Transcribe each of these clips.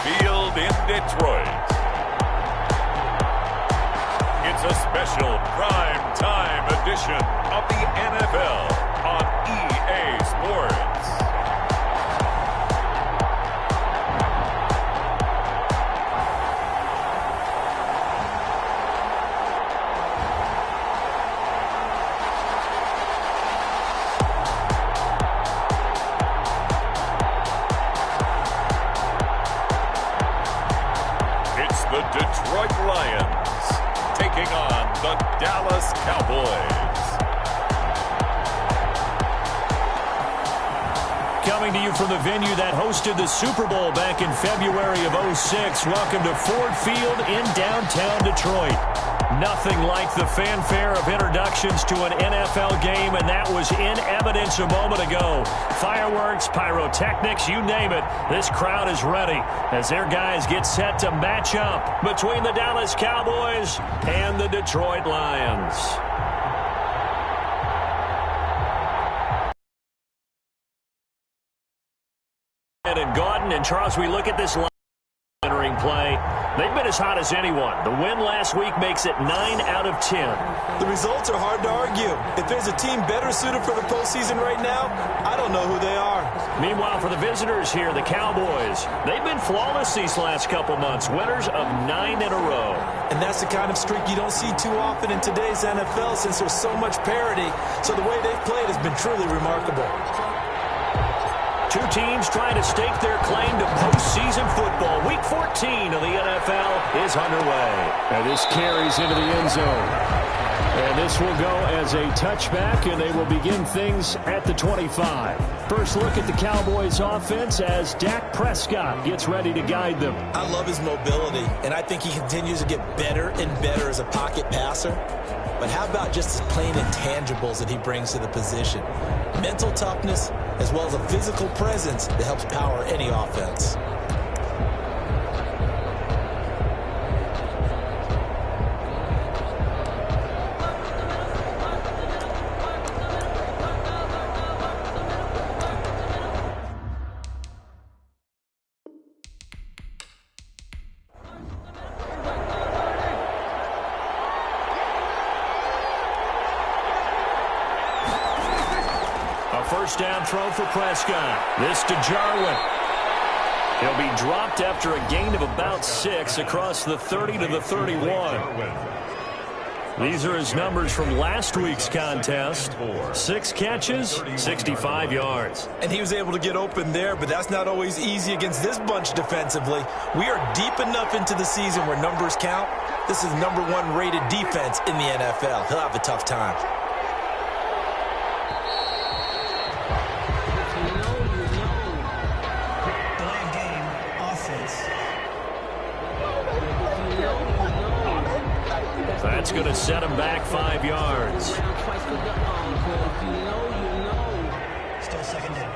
Field in Detroit. It's a special prime time edition of the NFL on EA Sports. It's the Detroit Lions taking on the Dallas Cowboys. Coming to you from the venue that hosted the Super Bowl back in February of '06. Welcome to Ford Field in downtown Detroit. Nothing like the fanfare of introductions to an NFL game, and that was in evidence a moment ago. Fireworks, pyrotechnics, you name it. This crowd is ready as their guys get set to match up between the Dallas Cowboys and the Detroit Lions. And Gordon and Charles, we look at this line entering play. They've been as hot as anyone. The win last week makes it 9 out of 10. The results are hard to argue. If there's a team better suited for the postseason right now, I don't know who they are. Meanwhile, for the visitors here, the Cowboys, they've been flawless these last couple months, winners of 9 in a row. And that's the kind of streak you don't see too often in today's NFL since there's so much parity. So the way they've played has been truly remarkable. Two teams trying to stake their claim to postseason football. Week 14 of the NFL is underway. And this carries into the end zone. And this will go as a touchback, and they will begin things at the 25. First look at the Cowboys offense as Dak Prescott gets ready to guide them. I love his mobility, and I think he continues to get better and better as a pocket passer. But how about just his plain intangibles that he brings to the position? Mental toughness, as well as a physical presence that helps power any offense. First down throw for Prescott. This to Jarwin. He'll be dropped after a gain of about 6 across the 30 to the 31. These are his numbers from last week's contest. 6 catches, 65 yards. And he was able to get open there, but that's not always easy against this bunch defensively. We are deep enough into the season where numbers count. This is #1 rated defense in the NFL. He'll have a tough time. That's going to set him back 5 yards. Still second down.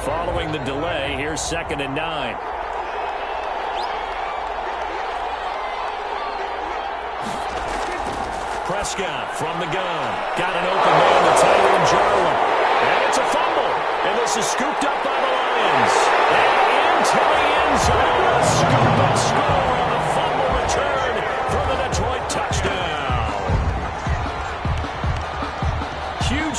Following the delay, here's 2nd and 9. Prescott from the gun. Got an open man, the tight end Jarwin. And it's a fumble. And this is scooped up by the Lions. And into the end zone. Scoop and score on a fumble return for the Detroit touchdown.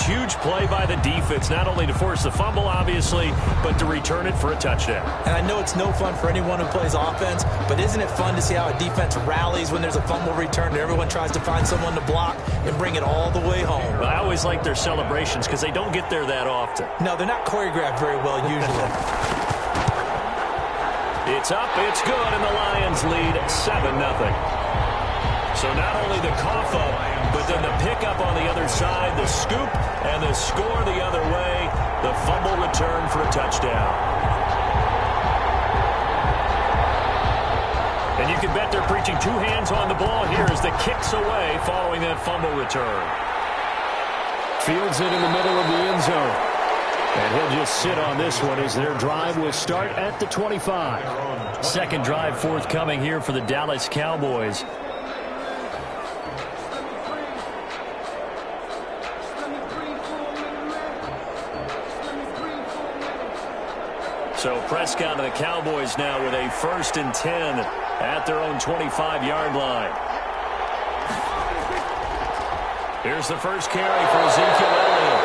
Huge play by the defense, not only to force the fumble, obviously, but to return it for a touchdown. And I know it's no fun for anyone who plays offense, but isn't it fun to see how a defense rallies when there's a fumble return and everyone tries to find someone to block and bring it all the way home? Well, I always like their celebrations because they don't get there that often. No, they're not choreographed very well usually. It's up, it's good, and the Lions lead 7-0. So not only the cough up, but then the pickup on the other side, the scoop, and the score the other way, the fumble return for a touchdown. And you can bet they're preaching 2 hands on the ball here as the kick's away following that fumble return. Fields it in the middle of the end zone. And he'll just sit on this one as their drive will start at the 25. Second drive forthcoming here for the Dallas Cowboys. So Prescott and the Cowboys now with a 1st and 10 at their own 25-yard line. Here's the first carry for Ezekiel Elliott.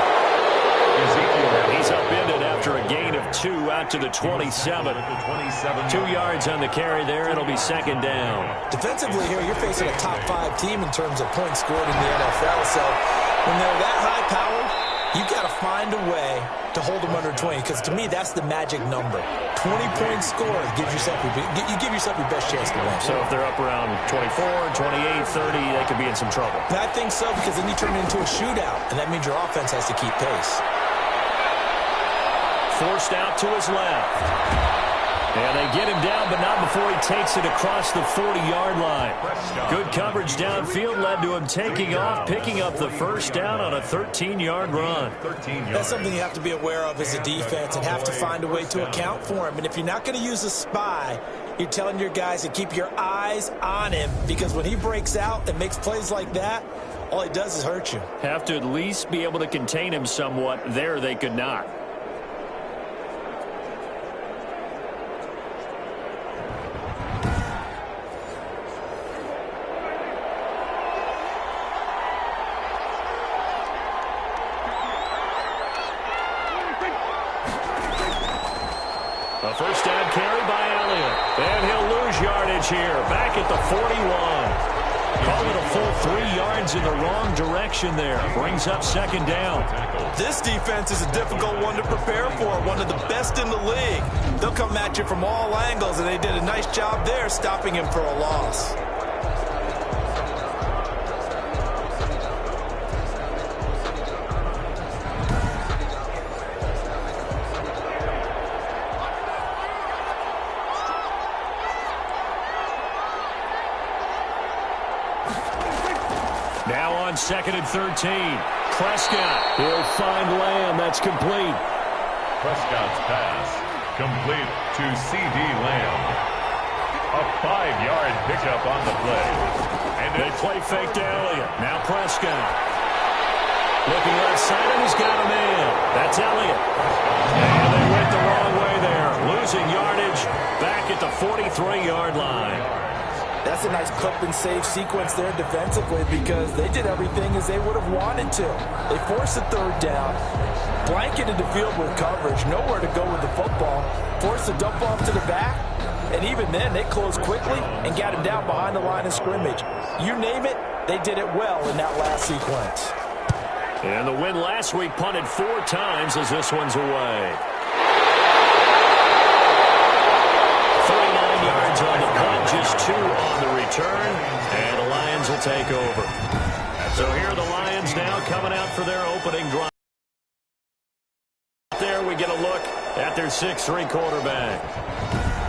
He's upended after a gain of 2 out to the 27. 2 yards on the carry there. It'll be 2nd down. Defensively here, you're facing a top-5 team in terms of points scored in the NFL. So when they're that high-powered, you've got to find a way to hold them under 20, because to me, that's the magic number. 20 points scored gives yourself you give yourself your best chance to win. So if they're up around 24, 28, 30, they could be in some trouble. And I think so, because then you turn it into a shootout, and that means your offense has to keep pace. Forced out to his left. And they get him down, but not before he takes it across the 40-yard line. Good coverage downfield led to him taking off, picking up the first down on a 13-yard run. That's something you have to be aware of as a defense and have to find a way to account for him. And if you're not going to use a spy, you're telling your guys to keep your eyes on him, because when he breaks out and makes plays like that, all he does is hurt you. Have to at least be able to contain him somewhat. There they could not. A first down carry by Elliott. And he'll lose yardage here. Back at the 41. Call it a full 3 yards in the wrong direction there. Brings up 2nd down. This defense is a difficult one to prepare for. One of the best in the league. They'll come at you from all angles, and they did a nice job there stopping him for a loss. Now on 2nd and 13. Prescott. He'll find Lamb. That's complete. Prescott's pass complete to C.D. Lamb. A 5-yard pickup on the play. And they play fake to Elliott. Now Prescott. Looking left side, and he's got a man. That's Elliott. And they went the wrong way there. Losing yardage back at the 43-yard line. That's a nice clip and save sequence there defensively, because they did everything as they would have wanted to. They forced the 3rd down, blanketed the field with coverage, nowhere to go with the football, forced the dump off to the back, and even then they closed quickly and got him down behind the line of scrimmage. You name it, they did it well in that last sequence. And the win last week punted 4 times as this one's away. 39 yards on the punt, just 2 on the return, and the Lions will take over. So here are the Lions now coming out for their opening drive. There we get a look at their 6'3" quarterback.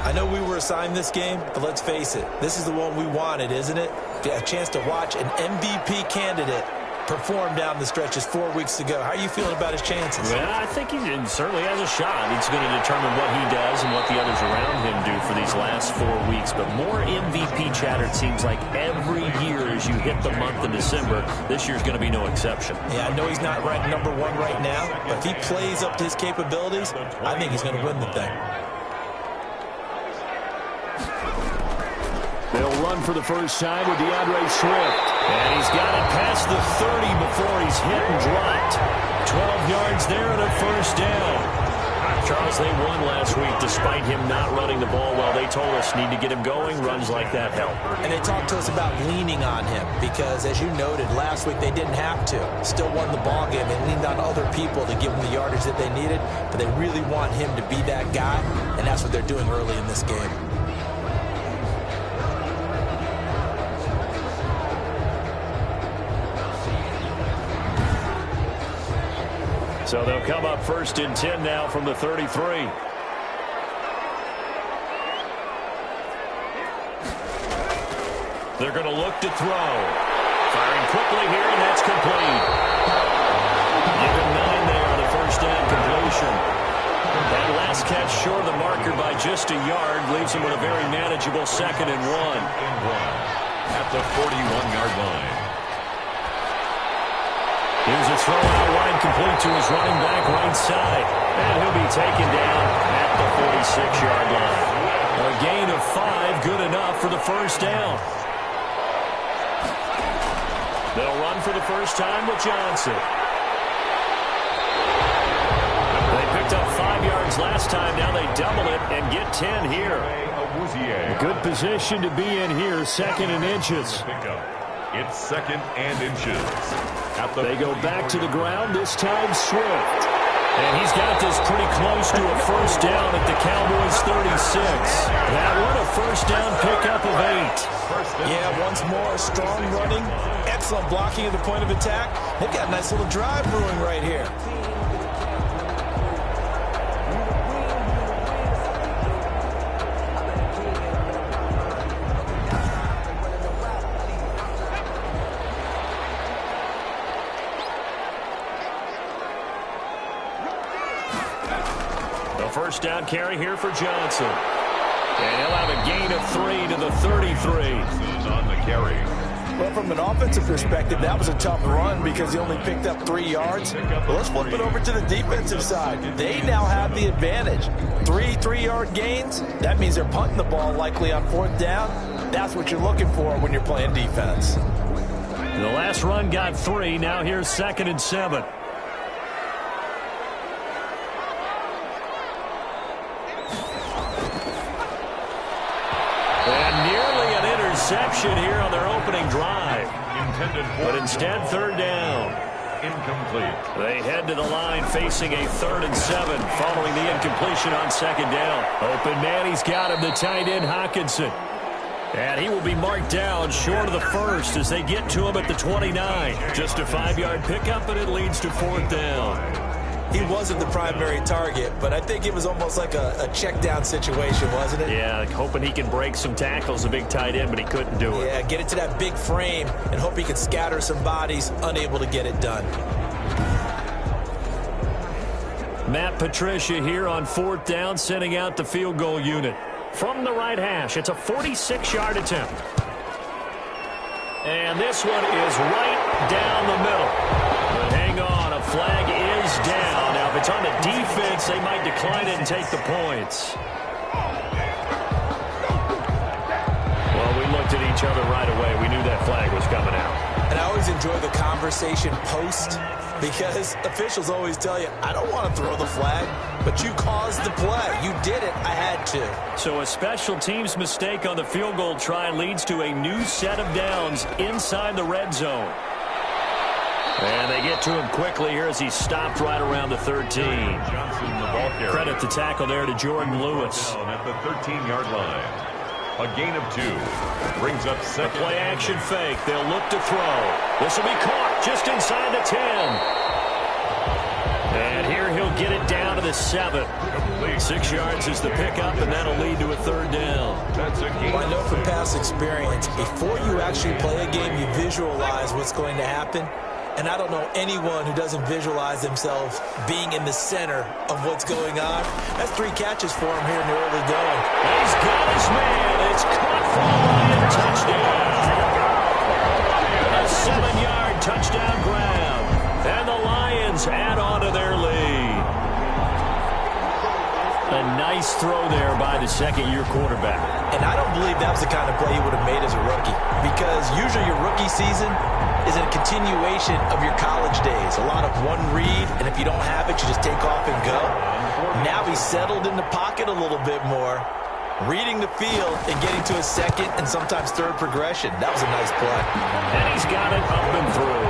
I know we were assigned this game, but let's face it, this is the one we wanted, isn't it? A chance to watch an MVP candidate perform down the stretches 4 weeks ago. How are you feeling about his chances? Well, I think he certainly has a shot. He's going to determine what he does and what the others around him do for these last 4 weeks. But more MVP chatter, it seems like, every year as you hit the month of December. This year's going to be no exception. Yeah, I know he's not ranked #1 right now, but if he plays up to his capabilities, I think he's going to win the thing. They'll run for the first time with DeAndre Swift. And he's got it past the 30 before he's hit and dropped. 12 yards there and a first down. Charles, they won last week despite him not running the ball well. They told us need to get him going. Runs like that help. And they talked to us about leaning on him because, as you noted, last week they didn't have to. Still won the ball game. They leaned on other people to give them the yardage that they needed, but they really want him to be that guy, and that's what they're doing early in this game. So they'll come up 1st and 10 now from the 33. They're going to look to throw. Firing quickly here, and that's complete. Give him 9 there on the first down completion. That last catch short of the marker by just a yard leaves him with a very manageable 2nd and 1. At the 41-yard line. Here's a throw out wide, complete to his running back right side. And he'll be taken down at the 46-yard line. A gain of 5, good enough for the first down. They'll run for the first time with Johnson. They picked up 5 yards last time. Now they double it and get 10 here. Good position to be in here, 2nd and inches. It's 2nd and inches. They go back to the ground, this time Swift. And he's got this pretty close to a first down at the Cowboys' 36. That one, a first down pickup of 8. Yeah, once more, strong running, excellent blocking at the point of attack. They've got a nice little drive brewing right here. First down carry here for Johnson. And he'll have a gain of 3 to the 33. On the carry. Well, from an offensive perspective, that was a tough run because he only picked up 3 yards. Well, let's flip it over to the defensive side. They now have the advantage. 3 3-yard gains. That means they're punting the ball likely on 4th down. That's what you're looking for when you're playing defense. The last run got 3. Now here's 2nd and 7. Interception here on their opening drive. But instead, 3rd down. Incomplete. They head to the line facing a 3rd and 7 following the incompletion on 2nd down. Open man, he's got him, the tight end Hockenson. And he will be marked down short of the first as they get to him at the 29. Just a 5-yard pickup, and it leads to 4th down. He wasn't the primary target, but I think it was almost like a check down situation, wasn't it? Yeah, hoping he can break some tackles, a big tight end, but he couldn't do it. Yeah, get it to that big frame and hope he can scatter some bodies, unable to get it done. Matt Patricia here on 4th down, sending out the field goal unit. From the right hash, it's a 46-yard attempt. And this one is right down the middle. But hang on, a flag is down. Now, if it's on the defense, they might decline it and take the points. Well, we looked at each other right away. We knew that flag was coming out. And I always enjoy the conversation post because officials always tell you, I don't want to throw the flag, but you caused the play. You did it. I had to. So a special teams mistake on the field goal try leads to a new set of downs inside the red zone. And they get to him quickly here as he stopped right around the 13. Johnson, the ball carrier. Credit the tackle there to Jordan Lewis. Down at the 13-yard line. A gain of 2. Brings up 2nd. Play action fake. They'll look to throw. This will be caught just inside the 10. And here he'll get it down to the 7. 6 yards is the pickup, and that'll lead to a 3rd down. That's a gain. Well, I know from past experience, before you actually play a game, you visualize what's going to happen. And I don't know anyone who doesn't visualize themselves being in the center of what's going on. That's 3 catches for him here in the early going. He's got his man. It's caught for a Lion touchdown. A 7-yard touchdown grab. And the Lions add on to their lead. A nice throw there by the second-year quarterback. And I don't believe that was the kind of play he would have made as a rookie. Because usually your rookie season is a continuation of your college days. A lot of one read, and if you don't have it, you just take off and go. Now he's settled in the pocket a little bit more, reading the field and getting to a 2nd and sometimes 3rd progression. That was a nice play. And he's got it up and through.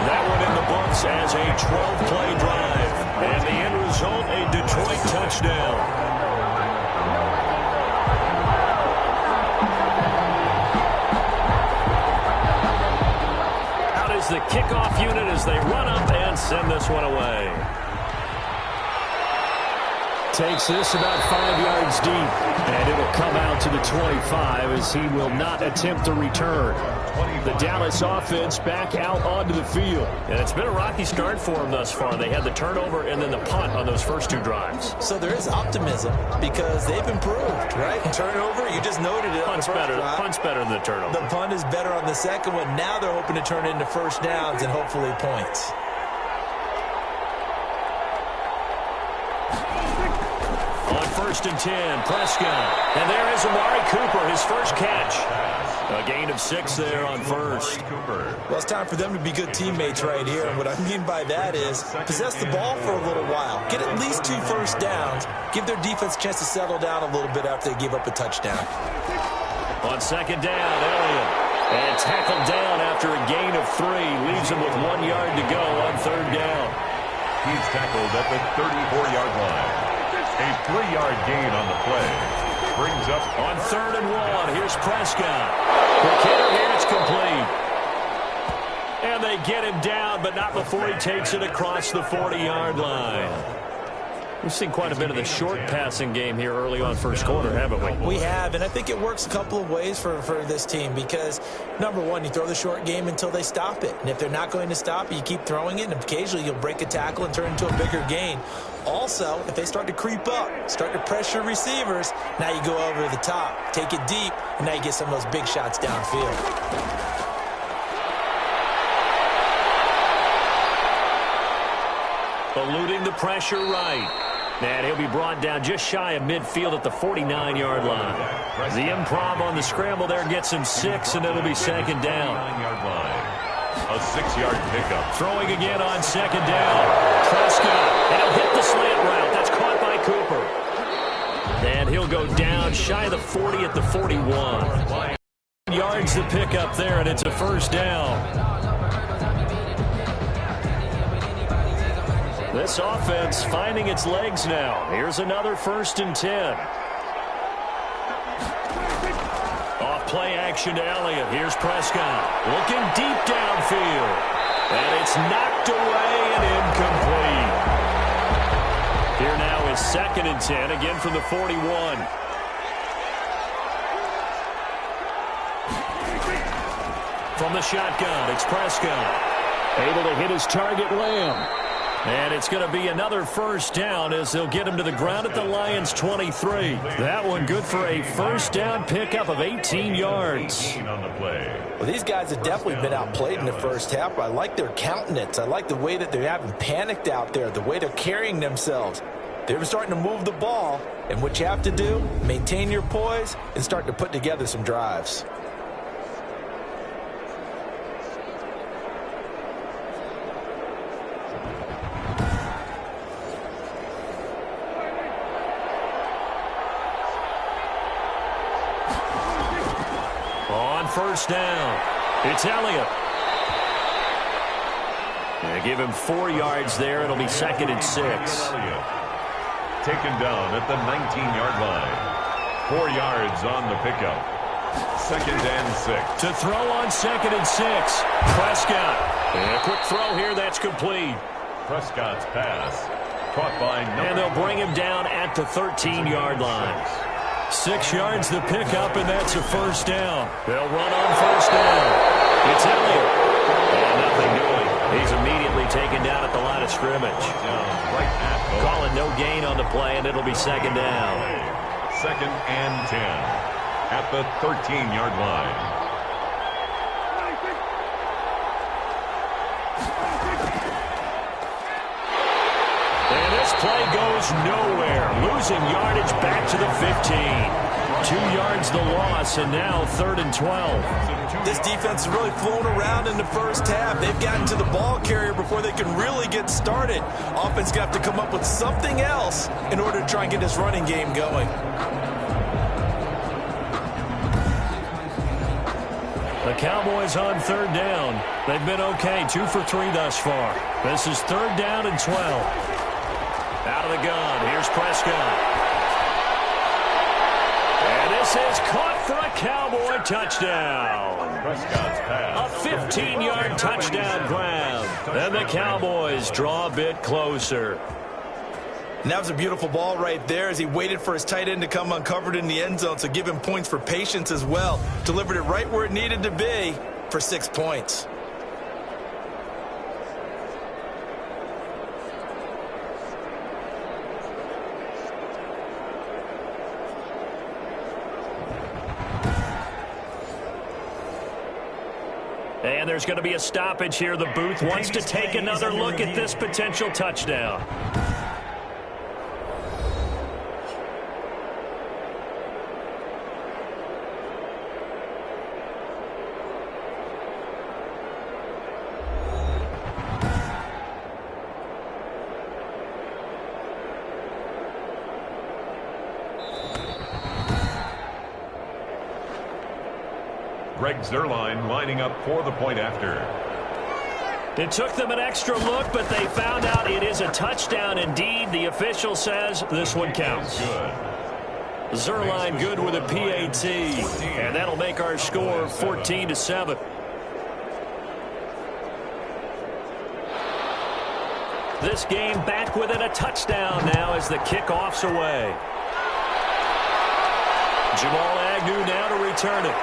That one in the books as a 12-play drive. And the end result, a Detroit touchdown. The kickoff unit as they run up and send this one away. Takes this about 5 yards deep, and it'll come out to the 25 as he will not attempt to return. The Dallas offense back out onto the field. And it's been a rocky start for them thus far. They had the turnover and then the punt on those first 2 drives. So there is optimism because they've improved, right? Turnover, you just noted it. Punt's better. Punt's better than the turnover. The punt is better on the second one. Now they're hoping to turn it into first downs and hopefully points. first and 10. Prescott. And there is Amari Cooper, his first catch. A gain of 6 there on first. Well, it's time for them to be good teammates right here. And what I mean by that is possess the ball for a little while. Get at least 2 first downs. Give their defense a chance to settle down a little bit after they give up a touchdown. On second down, Elliott. And tackled down after a gain of 3. Leaves him with 1 yard to go on third down. He's tackled at the 34-yard line. A 3-yard gain on the play. Brings up on third and 1. Here's Prescott. The kicker here, it's complete. And they get him down, but not before he takes it across the 40-yard line. We've seen quite a bit of the short passing game here early on first quarter, haven't we? We have, and I think it works a couple of ways for this team because, number one, you throw the short game until they stop it. And if they're not going to stop it, you keep throwing it, and occasionally you'll break a tackle and turn into a bigger gain. Also, if they start to creep up, start to pressure receivers, now you go over the top, take it deep, and now you get some of those big shots downfield. Eluding the pressure right. And he'll be brought down just shy of midfield at the 49-yard line. The improv on the scramble there gets him 6, and it'll be second down. A 6-yard pickup. Throwing again on second down. Prescott, and he'll hit the slant route. That's caught by Cooper. And he'll go down shy of the 40 at the 41. Yards the pickup there, and it's a first down. This offense finding its legs now. Here's another first and 10. Off play action to Elliott. Here's Prescott. Looking deep downfield. And it's knocked away and incomplete. Here now is second and 10, again from the 41. From the shotgun, it's Prescott. Able to hit his target, Lamb. And it's going to be another first down as they'll get him to the ground at the Lions' 23. That one good for a first down pickup of 18 yards. Well, these guys have definitely been outplayed in the first half, but I like their countenance. I like the way that they haven't panicked out there, the way they're carrying themselves. They're starting to move the ball, and what you have to do, maintain your poise and start to put together some drives. First down. It's Elliott. They give him 4 yards there. It'll be second and 6. Taken down at the 19-yard line. 4 yards on the pickup. Second and 6. To throw on second and 6. Prescott. And a quick throw here. That's complete. Prescott's pass. Caught by and they'll bring him down at the 13-yard line. 6 yards the pickup, and that's a first down. They'll run on first down. It's Elliott. And nothing doing. He's immediately taken down at the line of scrimmage. Calling no gain on the play, and it'll be second down. Second and 10 at the 13-yard line. Play goes nowhere. Losing yardage back to the 15. 2 yards the loss, and now third and 12. This defense has really flown around in the first half. They've gotten to the ball carrier before they can really get started. Offense going to have to come up with something else in order to try and get this running game going. The Cowboys on third down. They've been okay, 2 for 3 thus far. This is third down and 12. Out of the gun, here's Prescott. And this is caught for a Cowboy touchdown. Prescott's pass. A 15-yard touchdown grab. And the Cowboys draw a bit closer. And that was a beautiful ball right there as he waited for his tight end to come uncovered in the end zone, so give him points for patience as well. Delivered it right where it needed to be for 6 points. And there's going to be a stoppage here. The booth wants to take another look at this potential touchdown. Greg Zuerlein lining up for the point after. It took them an extra look, but they found out it is a touchdown indeed. The official says this one counts. Good. Zuerlein good with a PAT, and that'll make our score 14-7. This game back within a touchdown now as the kickoff's away. Jamal Agnew now to return it.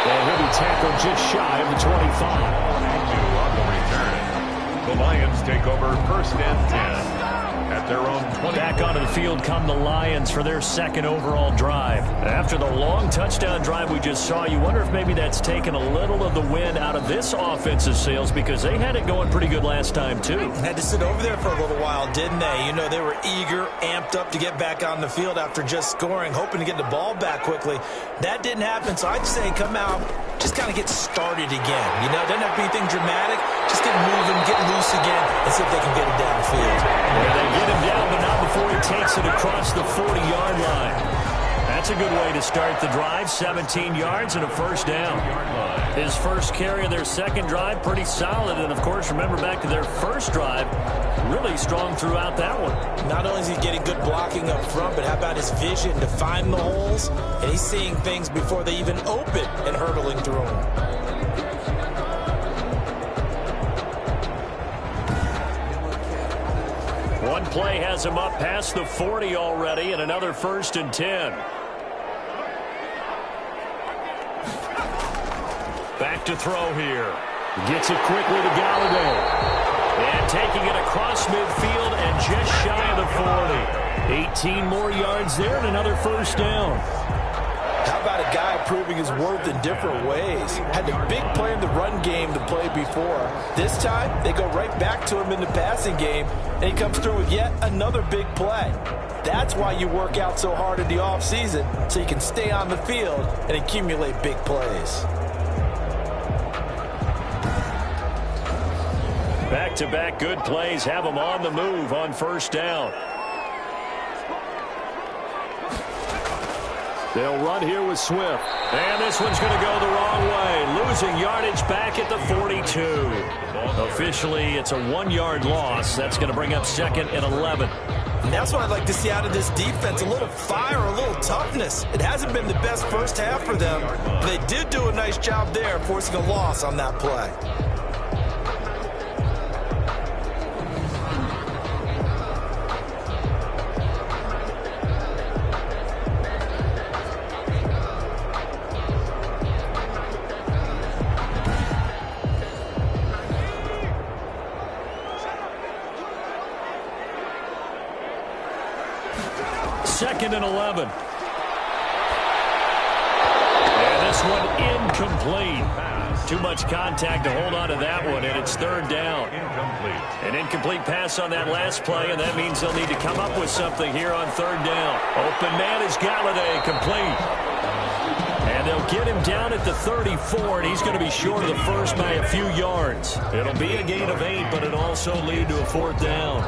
And he'll be tackled just shy of the 25. Agnew on the return. The Lions take over 1st and 10. At their own 20. Back onto the field come the Lions for their second overall drive. After the long touchdown drive we just saw, you wonder if maybe that's taken a little of the wind out of this offensive sails, because they had it going pretty good last time too. Had to sit over there for a little while, didn't they? You know, they were eager, amped up to get back on the field after just scoring, hoping to get the ball back quickly. That didn't happen, so I'd say come out, just kind of get started again. You know, doesn't have to be anything dramatic. Just get moving, get loose again, and see if they can get it downfield. Yeah, they get him down, but not before he takes it across the 40-yard line. That's a good way to start the drive. 17 yards and a first down. His first carry of their second drive, pretty solid. And, of course, remember back to their first drive, really strong throughout that one. Not only is he getting good blocking up front, but how about his vision to find the holes? And he's seeing things before they even open and hurtling through them. One play has him up past the 40 already, and another 1st and 10. Back to throw here. Gets it quickly to Galladay. And taking it across midfield and just shy of the 40. 18 more yards there and another first down. How about a guy proving his worth in different ways? Had a big play in the run game to play before. This time, they go right back to him in the passing game, and he comes through with yet another big play. That's why you work out so hard in the offseason, so you can stay on the field and accumulate big plays. Back-to-back good plays have them on the move on first down. They'll run here with Swift. And this one's going to go the wrong way. Losing yardage back at the 42. Officially, it's a 1-yard loss. That's going to bring up 2nd and 11. And that's what I'd like to see out of this defense. A little fire, a little toughness. It hasn't been the best first half for them, but they did do a nice job there, forcing a loss on that play. Second and 11. And this one incomplete. Too much contact to hold on to that one, and it's 3rd down. An incomplete pass on that last play, and that means they'll need to come up with something here on 3rd down. Open man is Galladay, complete. And they'll get him down at the 34, and he's going to be short of the first by a few yards. It'll be a gain of 8, but it'll also lead to a 4th down.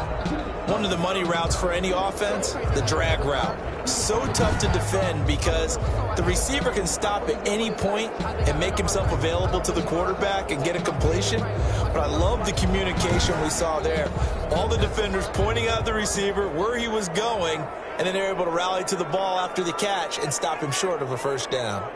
One of the money routes for any offense, the drag route. So tough to defend because the receiver can stop at any point and make himself available to the quarterback and get a completion. But I love the communication we saw there. All the defenders pointing out the receiver, where he was going, and then they're able to rally to the ball after the catch and stop him short of a first down.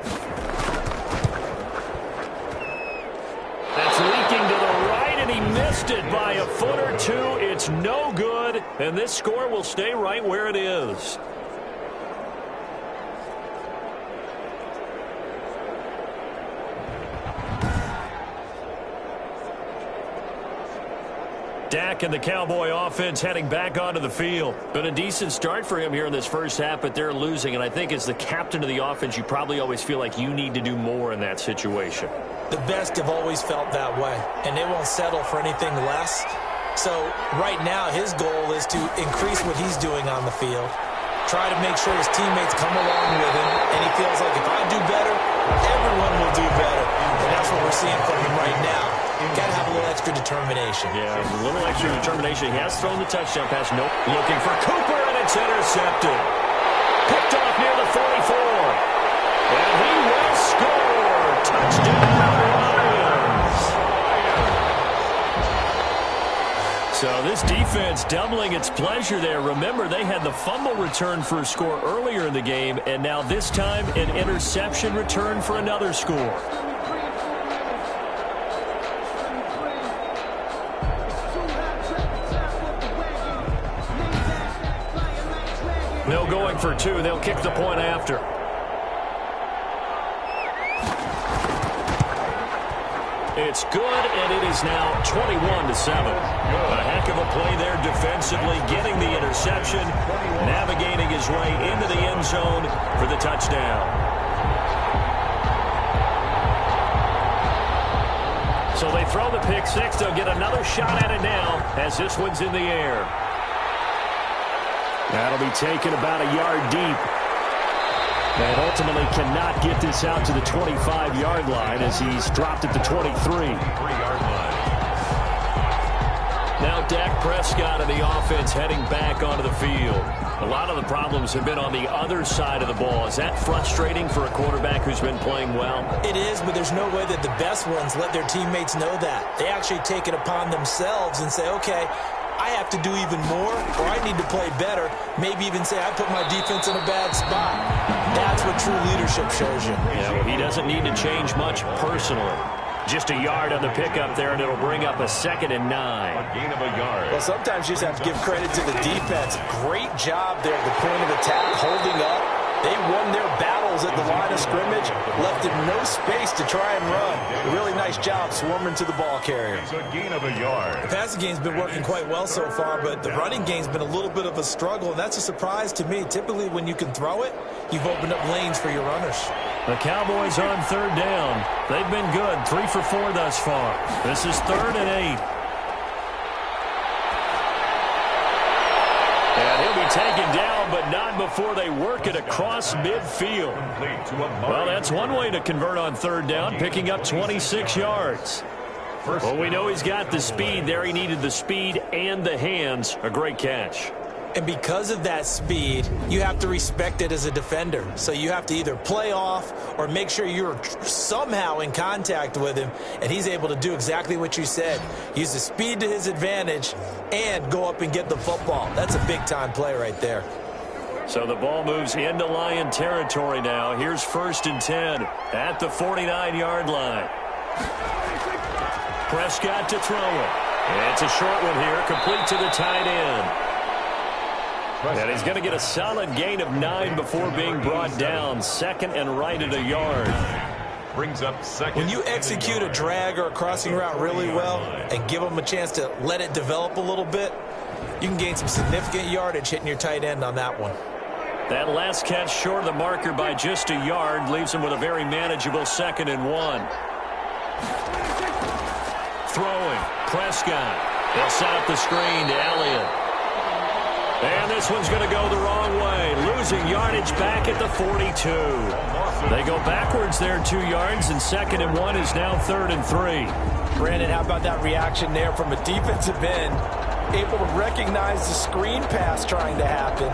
That's leaking to the right, and he missed it by a foot or two. It's no good, and this score will stay right where it is. Dak and the Cowboy offense heading back onto the field. Been a decent start for him here in this first half, but they're losing. And I think as the captain of the offense, you probably always feel like you need to do more in that situation. The best have always felt that way, and they won't settle for anything less. So right now his goal is to increase what he's doing on the field, try to make sure his teammates come along with him, and he feels like if I do better, everyone will do better. And that's what we're seeing from him right now. Got to have a little extra determination. Yeah, a little extra determination. He has thrown the touchdown pass. Nope. Looking for Cooper, and it's intercepted. Picked off near the 44. And he will score. defense doubling its pleasure there. Remember, they had the fumble return for a score earlier in the game, and now this time an interception return for another score. No going for two. They'll kick the point after. It's good, and it is now 21-7. A heck of a play there defensively, getting the interception, navigating his way into the end zone for the touchdown. So they throw the pick six. They'll get another shot at it now as this one's in the air. That'll be taken about a yard deep. And ultimately cannot get this out to the 25-yard line as he's dropped at the 23. 3-yard line. Now Dak Prescott and the offense heading back onto the field. A lot of the problems have been on the other side of the ball. Is that frustrating for a quarterback who's been playing well? It is, but there's no way that the best ones let their teammates know that. They actually take it upon themselves and say, okay, I have to do even more, or I need to play better. Maybe even say I put my defense in a bad spot. That's what true leadership shows you. Yeah, well, he doesn't need to change much personally. Just a yard on the pickup there, and it'll bring up a 2nd and 9. A gain of a yard. Well, sometimes you just have to give credit to the defense. Great job there at the point of attack, holding up. They won their battles at the line of scrimmage, left them no space to try and run. A really nice job swarming to the ball carrier. It's a gain of a yard. The passing game's been working quite well so far, but the running game's been a little bit of a struggle, and that's a surprise to me. Typically, when you can throw it, you've opened up lanes for your runners. The Cowboys on 3rd down. They've been good, 3 for 4 thus far. This is 3rd and 8. And he'll be taken down, but not before they work it across midfield. Well, that's one way to convert on 3rd down, picking up 26 yards. Well, we know he's got the speed there. He needed the speed and the hands. A great catch. And because of that speed, you have to respect it as a defender. So you have to either play off or make sure you're somehow in contact with him, and he's able to do exactly what you said. Use the speed to his advantage and go up and get the football. That's a big-time play right there. So the ball moves into Lion territory now. Here's 1st and 10 at the 49-yard line. Prescott to throw it. It's a short one here, complete to the tight end. And he's going to get a solid gain of 9 before being brought down. 2nd and right at a yard. Brings up 2nd. When you execute a drag or a crossing route really well and give them a chance to let it develop a little bit, you can gain some significant yardage hitting your tight end on that one. That last catch short of the marker by just a yard leaves him with a very manageable 2nd and 1. Throwing. Prescott. They'll set up the screen to Elliott. And this one's going to go the wrong way. Losing yardage back at the 42. They go backwards there 2 yards, and 2nd and 1 is now 3rd and 3. Brandon, how about that reaction there from a defensive end? Able to recognize the screen pass trying to happen,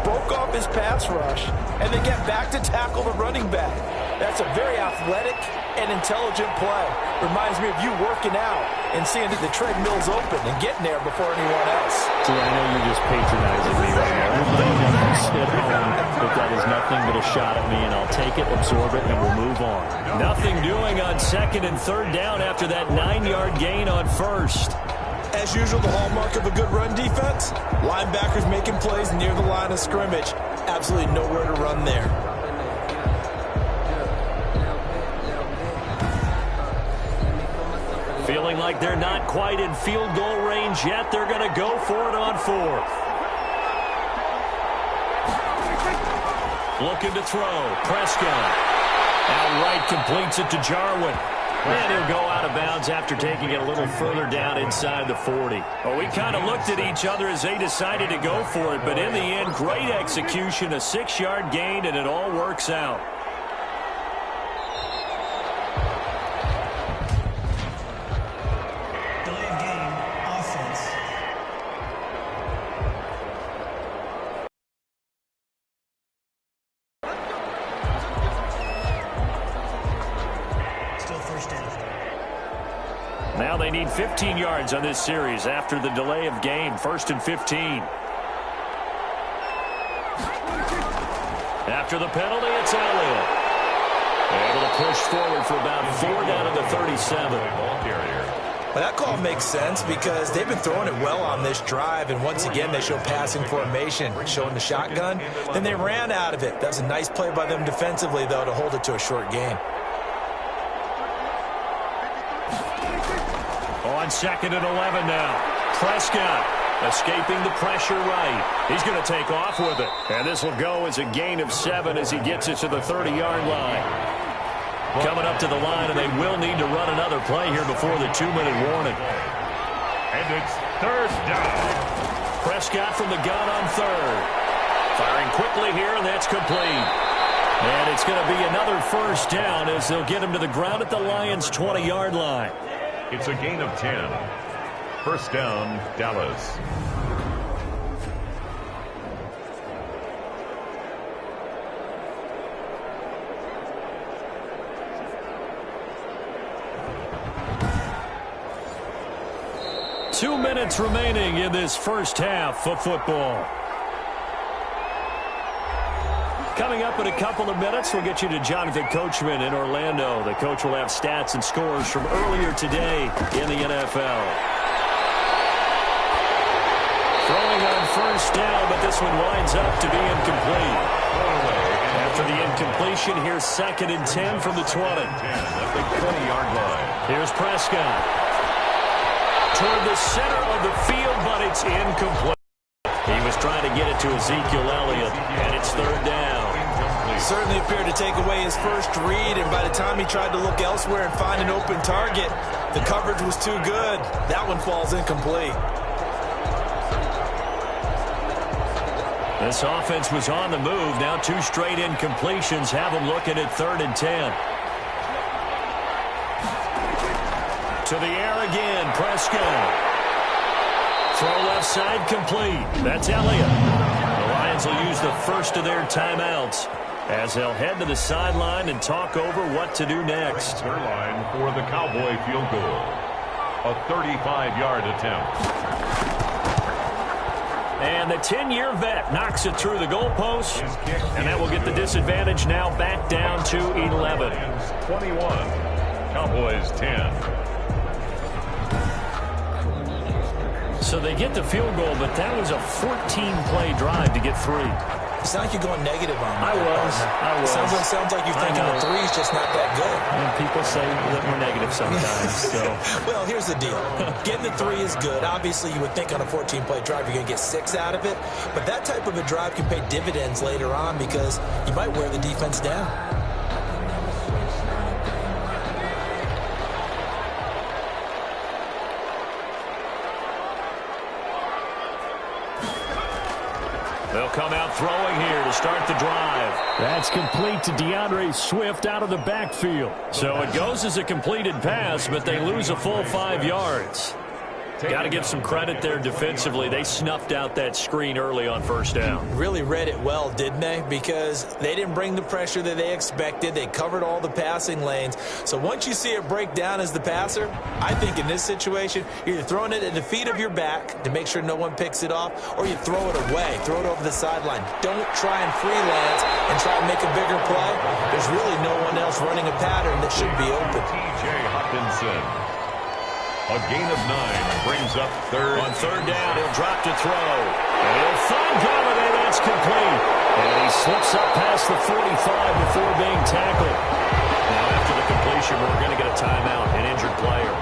broke off his pass rush, and then get back to tackle the running back. That's a very athletic and intelligent play. Reminds me of you working out and seeing that the treadmill's open and getting there before anyone else. See, I know you're just patronizing me right now. Everybody knows at home that that is nothing but a shot at me, and I'll take it, absorb it, and we'll move on. Nothing doing on 2nd and 3rd down after that 9-yard gain on 1st. As usual, the hallmark of a good run defense, linebackers making plays near the line of scrimmage. Absolutely nowhere to run there. Feeling like they're not quite in field goal range yet. They're going to go for it on 4th. Looking to throw. Prescott. Outright completes it to Jarwin. And he'll go out of bounds after taking it a little further down inside the 40. Well, we kind of looked at each other as they decided to go for it, but in the end, great execution, a 6-yard gain, and it all works out. Delayed game, offense. Still 1st down. Now they need 15 yards on this series after the delay of game. 1st and 15. After the penalty, it's Elliott. Able to push forward for about 4 down to the 37. Well, that call makes sense because they've been throwing it well on this drive, and once again they show passing formation, showing the shotgun. Then they ran out of it. That was a nice play by them defensively, though, to hold it to a short game. On 2nd and 11 now. Prescott escaping the pressure right. He's going to take off with it. And this will go as a gain of 7 as he gets it to the 30-yard line. Coming up to the line, and they will need to run another play here before the 2-minute warning. And it's 3rd down. Prescott from the gun on 3rd. Firing quickly here, and that's complete. And it's going to be another 1st down as they'll get him to the ground at the Lions' 20-yard line. It's a gain of 10. 1st down, Dallas. Two minutes remaining in this first half of football. Coming up in a couple of minutes, we'll get you to Jonathan Coachman in Orlando. The coach will have stats and scores from earlier today in the NFL. Throwing on 1st down, but this one winds up to be incomplete. After the incompletion, here's 2nd and 10 from the 20. At the 20-yard line. Here's Prescott. Toward the center of the field, but it's incomplete. He was trying to get it to Ezekiel Elliott, and it's 3rd down. Certainly appeared to take away his first read, and by the time he tried to look elsewhere and find an open target, the coverage was too good. That one falls incomplete. This offense was on the move. Now 2 straight incompletions have them looking at 3rd and 10. To the air again, Prescott. Throw left side complete. That's Elliott. The Lions will use the first of their timeouts as they'll head to the sideline and talk over what to do next. Their line for the Cowboy field goal. A 35-yard attempt. And the 10-year vet knocks it through the goalpost, and that will get the disadvantage now back down to 11. 21. Cowboys 10. So they get the field goal, but that was a 14-play drive to get 3. It's not like you're going negative on me. I was. Sounds like you're thinking the 3's just not that good. And people say that we're negative sometimes. So. Well, here's the deal. Getting the 3 is good. Obviously, you would think on a 14-play drive you're going to get 6 out of it. But that type of a drive can pay dividends later on because you might wear the defense down. They'll come out throwing here to start the drive. That's complete to DeAndre Swift out of the backfield. So it goes as a completed pass, but they lose a full 5 yards. Got to give some credit there defensively. They snuffed out that screen early on 1st down. Really read it well, didn't they? Because they didn't bring the pressure that they expected. They covered all the passing lanes. So once you see it break down as the passer, I think in this situation, you're either throwing it at the feet of your back to make sure no one picks it off, or you throw it away, throw it over the sideline. Don't try and freelance and try and make a bigger play. There's really no one else running a pattern that should be open. T.J. Hawkinson. A gain of 9 brings up 3rd. On 3rd down, he'll drop to throw. And he'll find Galladay. That's complete. And he slips up past the 45 before being tackled. Now, after the completion, we're going to get a timeout, an injured player.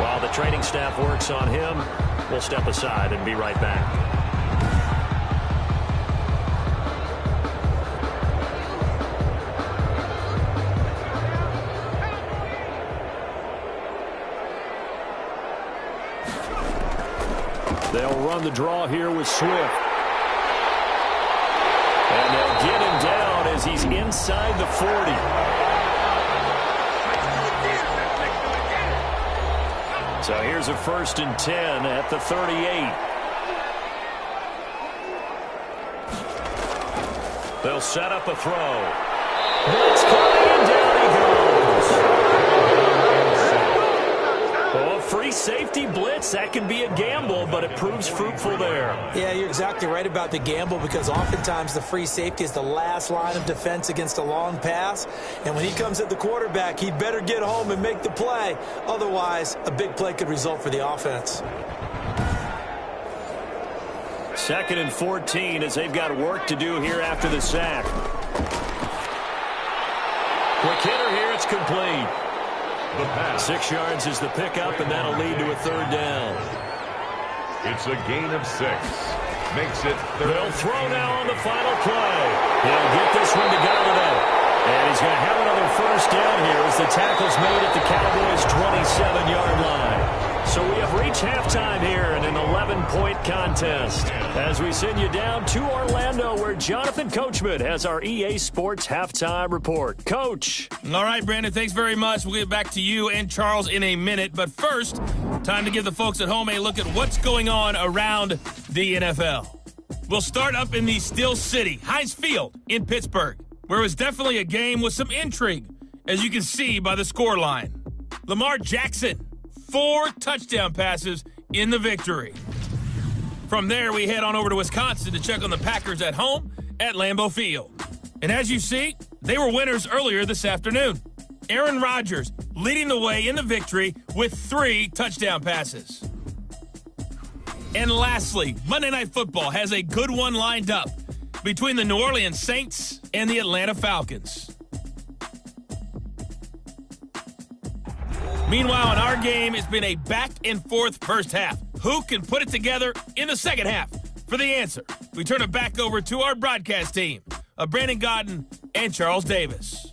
While the training staff works on him, we'll step aside and be right back. They'll run the draw here with Swift. And they'll get him down as he's inside the 40. So here's a 1st and 10 at the 38. They'll set up a throw. That's coming, and down he goes. Oh, safety blitz, that can be a gamble, but it proves fruitful there. Yeah, you're exactly right about the gamble because oftentimes the free safety is the last line of defense against a long pass. And when he comes at the quarterback, he'd better get home and make the play. Otherwise, a big play could result for the offense. 2nd and 14 as they've got work to do here after the sack. Quick hitter here, it's complete. The pass. 6 yards is the pickup, and that'll lead to a 3rd down. It's a gain of 6. Makes it 3rd. They'll throw now on the final play. He'll get this one to Galladay. And he's going to have another 1st down here as the tackle's made at the Cowboys' 27-yard line. So we have reached halftime here in an 11-point contest as we send you down to Orlando where Jonathan Coachman has our EA Sports Halftime Report. Coach. All right, Brandon, thanks very much. We'll get back to you and Charles in a minute. But first, time to give the folks at home a look at what's going on around the NFL. We'll start up in the Steel City, Heinz Field in Pittsburgh, where it was definitely a game with some intrigue, as you can see by the scoreline. Lamar Jackson, 4 touchdown passes in the victory. From there, we head on over to Wisconsin to check on the Packers at home at Lambeau Field. And as you see, they were winners earlier this afternoon. Aaron Rodgers leading the way in the victory with 3 touchdown passes. And lastly, Monday Night Football has a good one lined up between the New Orleans Saints and the Atlanta Falcons. Meanwhile, in our game, it's been a back-and-forth first half. Who can put it together in the second half? For the answer, we turn it back over to our broadcast team of Brandon Godden and Charles Davis.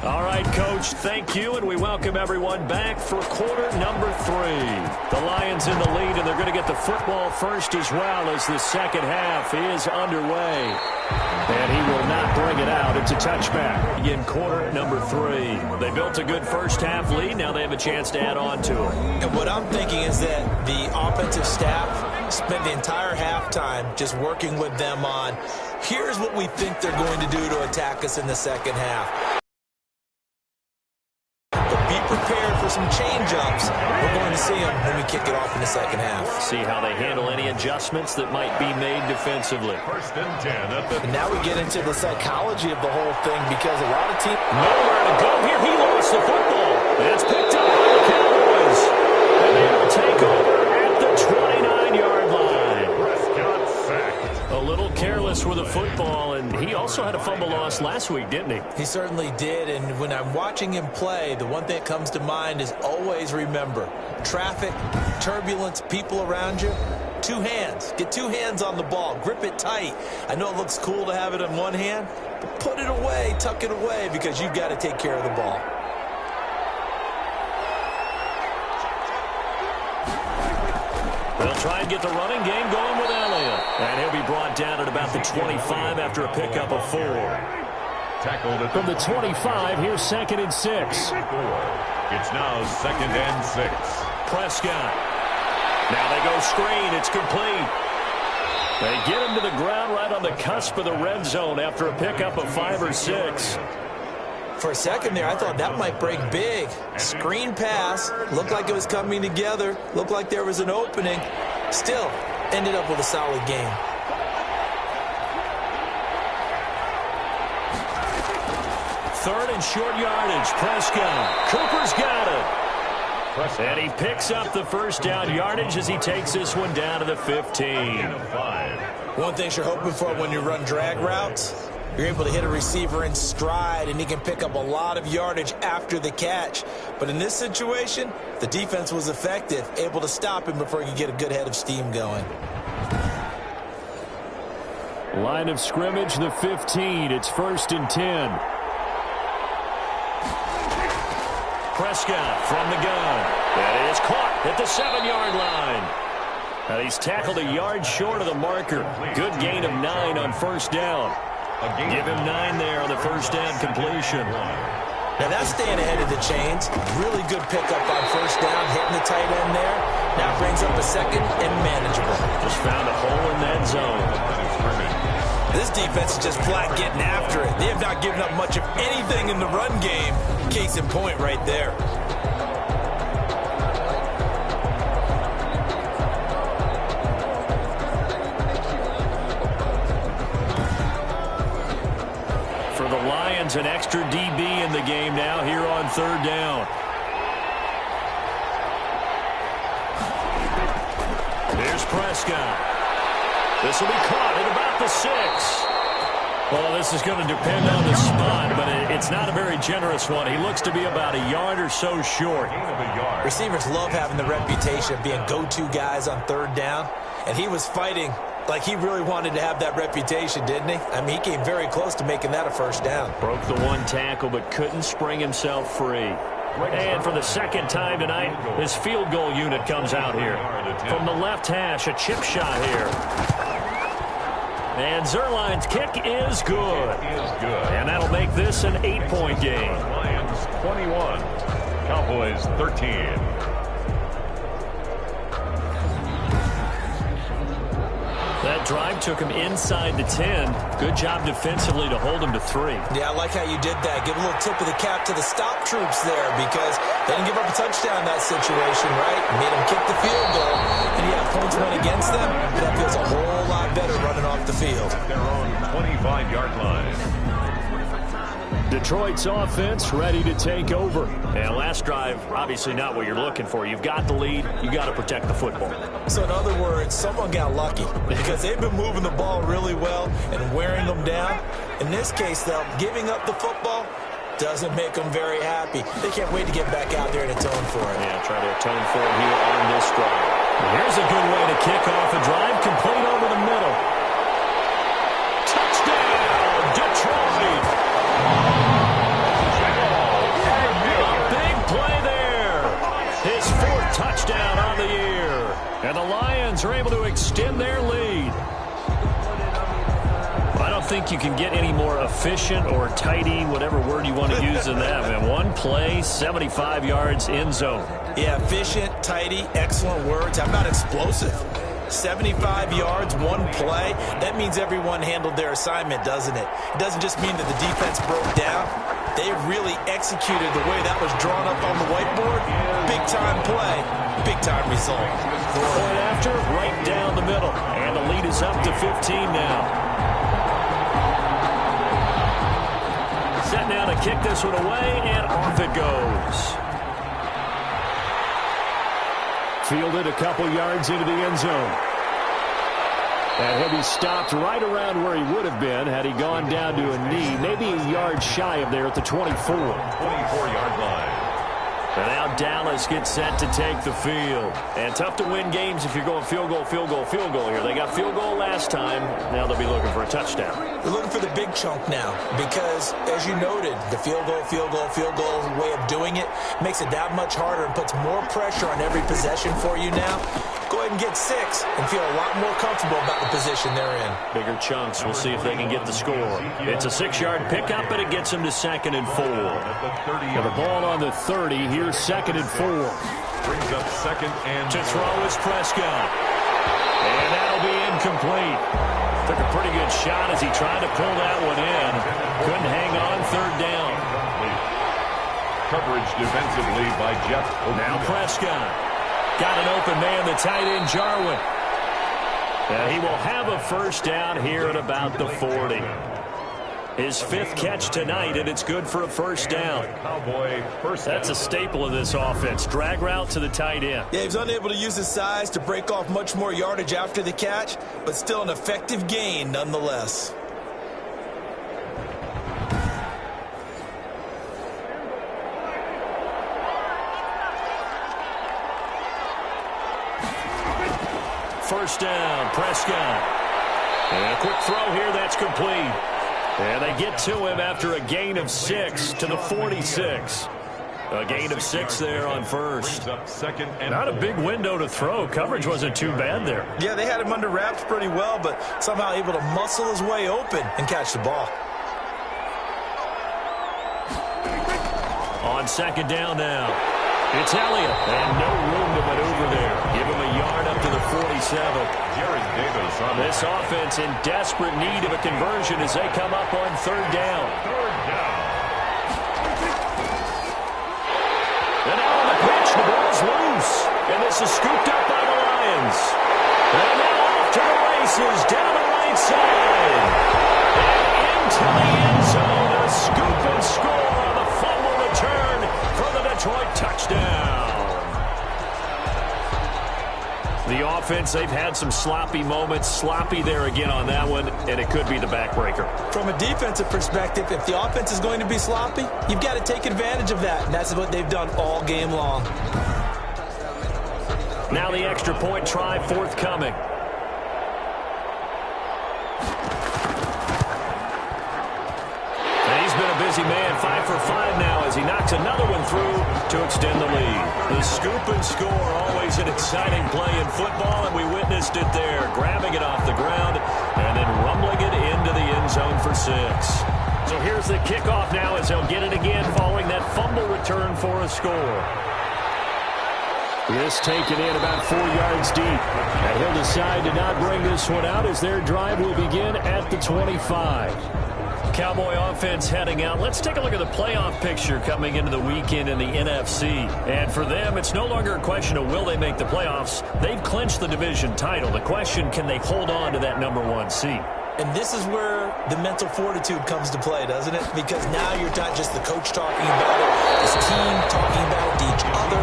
All right, Coach, thank you, and we welcome everyone back for quarter number 3. The Lions in the lead, and they're going to get the football first as well as the second half is underway. And he will not bring it out. It's a touchback. In quarter number 3. They built a good first half lead. Now they have a chance to add on to it. And what I'm thinking is that the offensive staff spent the entire halftime just working with them on, here's what we think they're going to do to attack us in the second half. Be prepared for some change-ups. We're going to see them when we kick it off in the second half. See how they handle any adjustments that might be made defensively. 1st and 10 at the... And now we get into the psychology of the whole thing because a lot of teams... Nowhere to go here. He lost the football. That's picked up by the Cowboys. And they will take over at the 29-yard line. Prescott sacked. A little careless with the football, and he also had a fumble loss last week, didn't he? He certainly did, and when I'm watching him play, the one thing that comes to mind is always remember, traffic, turbulence, people around you, 2 hands. Get 2 hands on the ball. Grip it tight. I know it looks cool to have it in one hand, but put it away, tuck it away, because you've got to take care of the ball. They'll try and get the running game going with Elliott. And he'll be brought down at about the 25 after a pickup of 4. Tackled at From the 25, here's 2nd and 6. It's now 2nd and 6. Prescott. Now they go screen. It's complete. They get him to the ground right on the cusp of the red zone after a pickup of 5 or 6. For a second there, I thought that might break big. Screen pass. Looked like it was coming together. Looked like there was an opening. Still, ended up with a solid game. Third and short yardage. Prescott. Cooper's got it. And he picks up the 1st down yardage as he takes this one down to the 15. One thing you're hoping for when you run drag routes, you're able to hit a receiver in stride, and he can pick up a lot of yardage after the catch. But in this situation, the defense was effective, able to stop him before he could get a good head of steam going. Line of scrimmage, the 15. It's 1st and 10. Prescott from the gun. That is caught at the 7-yard line. Now he's tackled a yard short of the marker. Good gain of 9 on 1st down. Give him 9 there on the 1st down completion. Now that's staying ahead of the chains. Really good pickup on 1st down, hitting the tight end there. Now brings up a 2nd and manageable. Just found a hole in that zone. This defense is just flat getting after it. They have not given up much of anything in the run game. Case in point right there. For the Lions, an extra DB in the game now here on third down. Here's Prescott. This will be caught at about the 6. Well, this is going to depend on the spot, but it's not a very generous one. He looks to be about a yard or so short. Receivers love having the reputation of being go-to guys on third down, and he was fighting like he really wanted to have that reputation, didn't he? I mean, he came very close to making that a first down. Broke the one tackle, but couldn't spring himself free. And for the second time tonight, his field goal unit comes out here. From the left hash, a chip shot here. And Zuerlein's kick is good. And that'll make this an 8-point game. Lions 21, Cowboys 13. That drive took him inside the 10. Good job defensively to hold him to 3. Yeah, I like how you did that. Give a little tip of the cap to the stop troops there because they didn't give up a touchdown in that situation, right? Made them kick the field goal, and yeah, points went against them. That feels a whole lot better running off the field. Their own 25-yard line. Detroit's offense ready to take over. And last drive, obviously not what you're looking for. You've got the lead. You got to protect the football. So in other words, someone got lucky because they've been moving the ball really well and wearing them down. In this case, though, giving up the football doesn't make them very happy. They can't wait to get back out there and atone for it. Yeah, try to atone for it here on this drive. Here's a good way to kick off a drive, complete over the middle. Touchdown, Detroit! His 4th touchdown on the year. And the Lions are able to extend their lead. I don't think you can get any more efficient or tidy, whatever word you want to use in that. Man, one play, 75 yards in zone. Yeah, efficient, tidy, excellent words. How about explosive? 75 yards, one play. That means everyone handled their assignment, doesn't it? It doesn't just mean that the defense broke down. They really executed the way that was drawn up on the whiteboard. Big-time play, big-time result. Point after, right down the middle. And the lead is up to 15 now. Set now to kick this one away, and off it goes. Fielded a couple yards into the end zone. And he'll be stopped right around where he would have been had he gone down to a knee, maybe a yard shy of there at the 24. 24-yard line. And now Dallas gets set to take the field. And tough to win games if you're going field goal, field goal, field goal here. They got field goal last time. Now they'll be looking for a touchdown. They're looking for the big chunk now because, as you noted, the field goal way of doing it makes it that much harder and puts more pressure on every possession for you now. Go ahead and get 6 and feel a lot more comfortable about the position they're in. Bigger chunks. We'll see if they can get the score. It's a 6-yard pickup, and it gets them to 2nd and 4. With the ball on the 30, here's 2nd and 4. Brings up 2nd and to throw is Prescott. And that'll be incomplete. Took a pretty good shot as he tried to pull that one in. Couldn't hang on 3rd down. Coverage defensively by Jeff. Now Prescott. Got an open man, the tight end, Jarwin. And he will have a first down here at about the 40. His 5th catch tonight, and it's good for a first down. That's a staple of this offense. Drag route to the tight end. Yeah, he was unable to use his size to break off much more yardage after the catch, but still an effective gain nonetheless. First down, Prescott. And a quick throw here, that's complete. And they get to him after a gain of 6 to the 46. A gain of 6 there on first. Not a big window to throw. Coverage wasn't too bad there. Yeah, they had him under wraps pretty well, but somehow able to muscle his way open and catch the ball. On 2nd down now. It's Elliott, and no room to maneuver there. Give him a yard up to the 47. Jared Davis on This offense in desperate need of a conversion as they come up on third down. third down. And now on the pitch, the ball's loose. And this is scooped up by the Lions. And now off to the races, down the right side. And into the end zone, a scoop and score on the fumble return for the Detroit touchdown. The offense, they've had some sloppy moments. Sloppy there again on that one, and it could be the backbreaker. From a defensive perspective, if the offense is going to be sloppy, you've got to take advantage of that, and that's what they've done all game long. Now the extra point try forthcoming. And he's been a busy man, 5 for 5 now as he knocks another one through to extend the lead. The scoop and score, always an exciting play in football, and we witnessed it there, grabbing it off the ground and then rumbling it into the end zone for 6. So here's the kickoff now as they'll get it again following that fumble return for a score. This taken in about 4 yards deep. And he'll decide to not bring this one out as their drive will begin at the 25. Cowboy offense heading out. Let's take a look at the playoff picture coming into the weekend in the NFC. And for them, it's no longer a question of will they make the playoffs. They've clinched the division title. The question, can they hold on to that #1 seed? And this is where the mental fortitude comes to play, doesn't it? Because now you're not just the coach talking about it, this team talking about it to each other,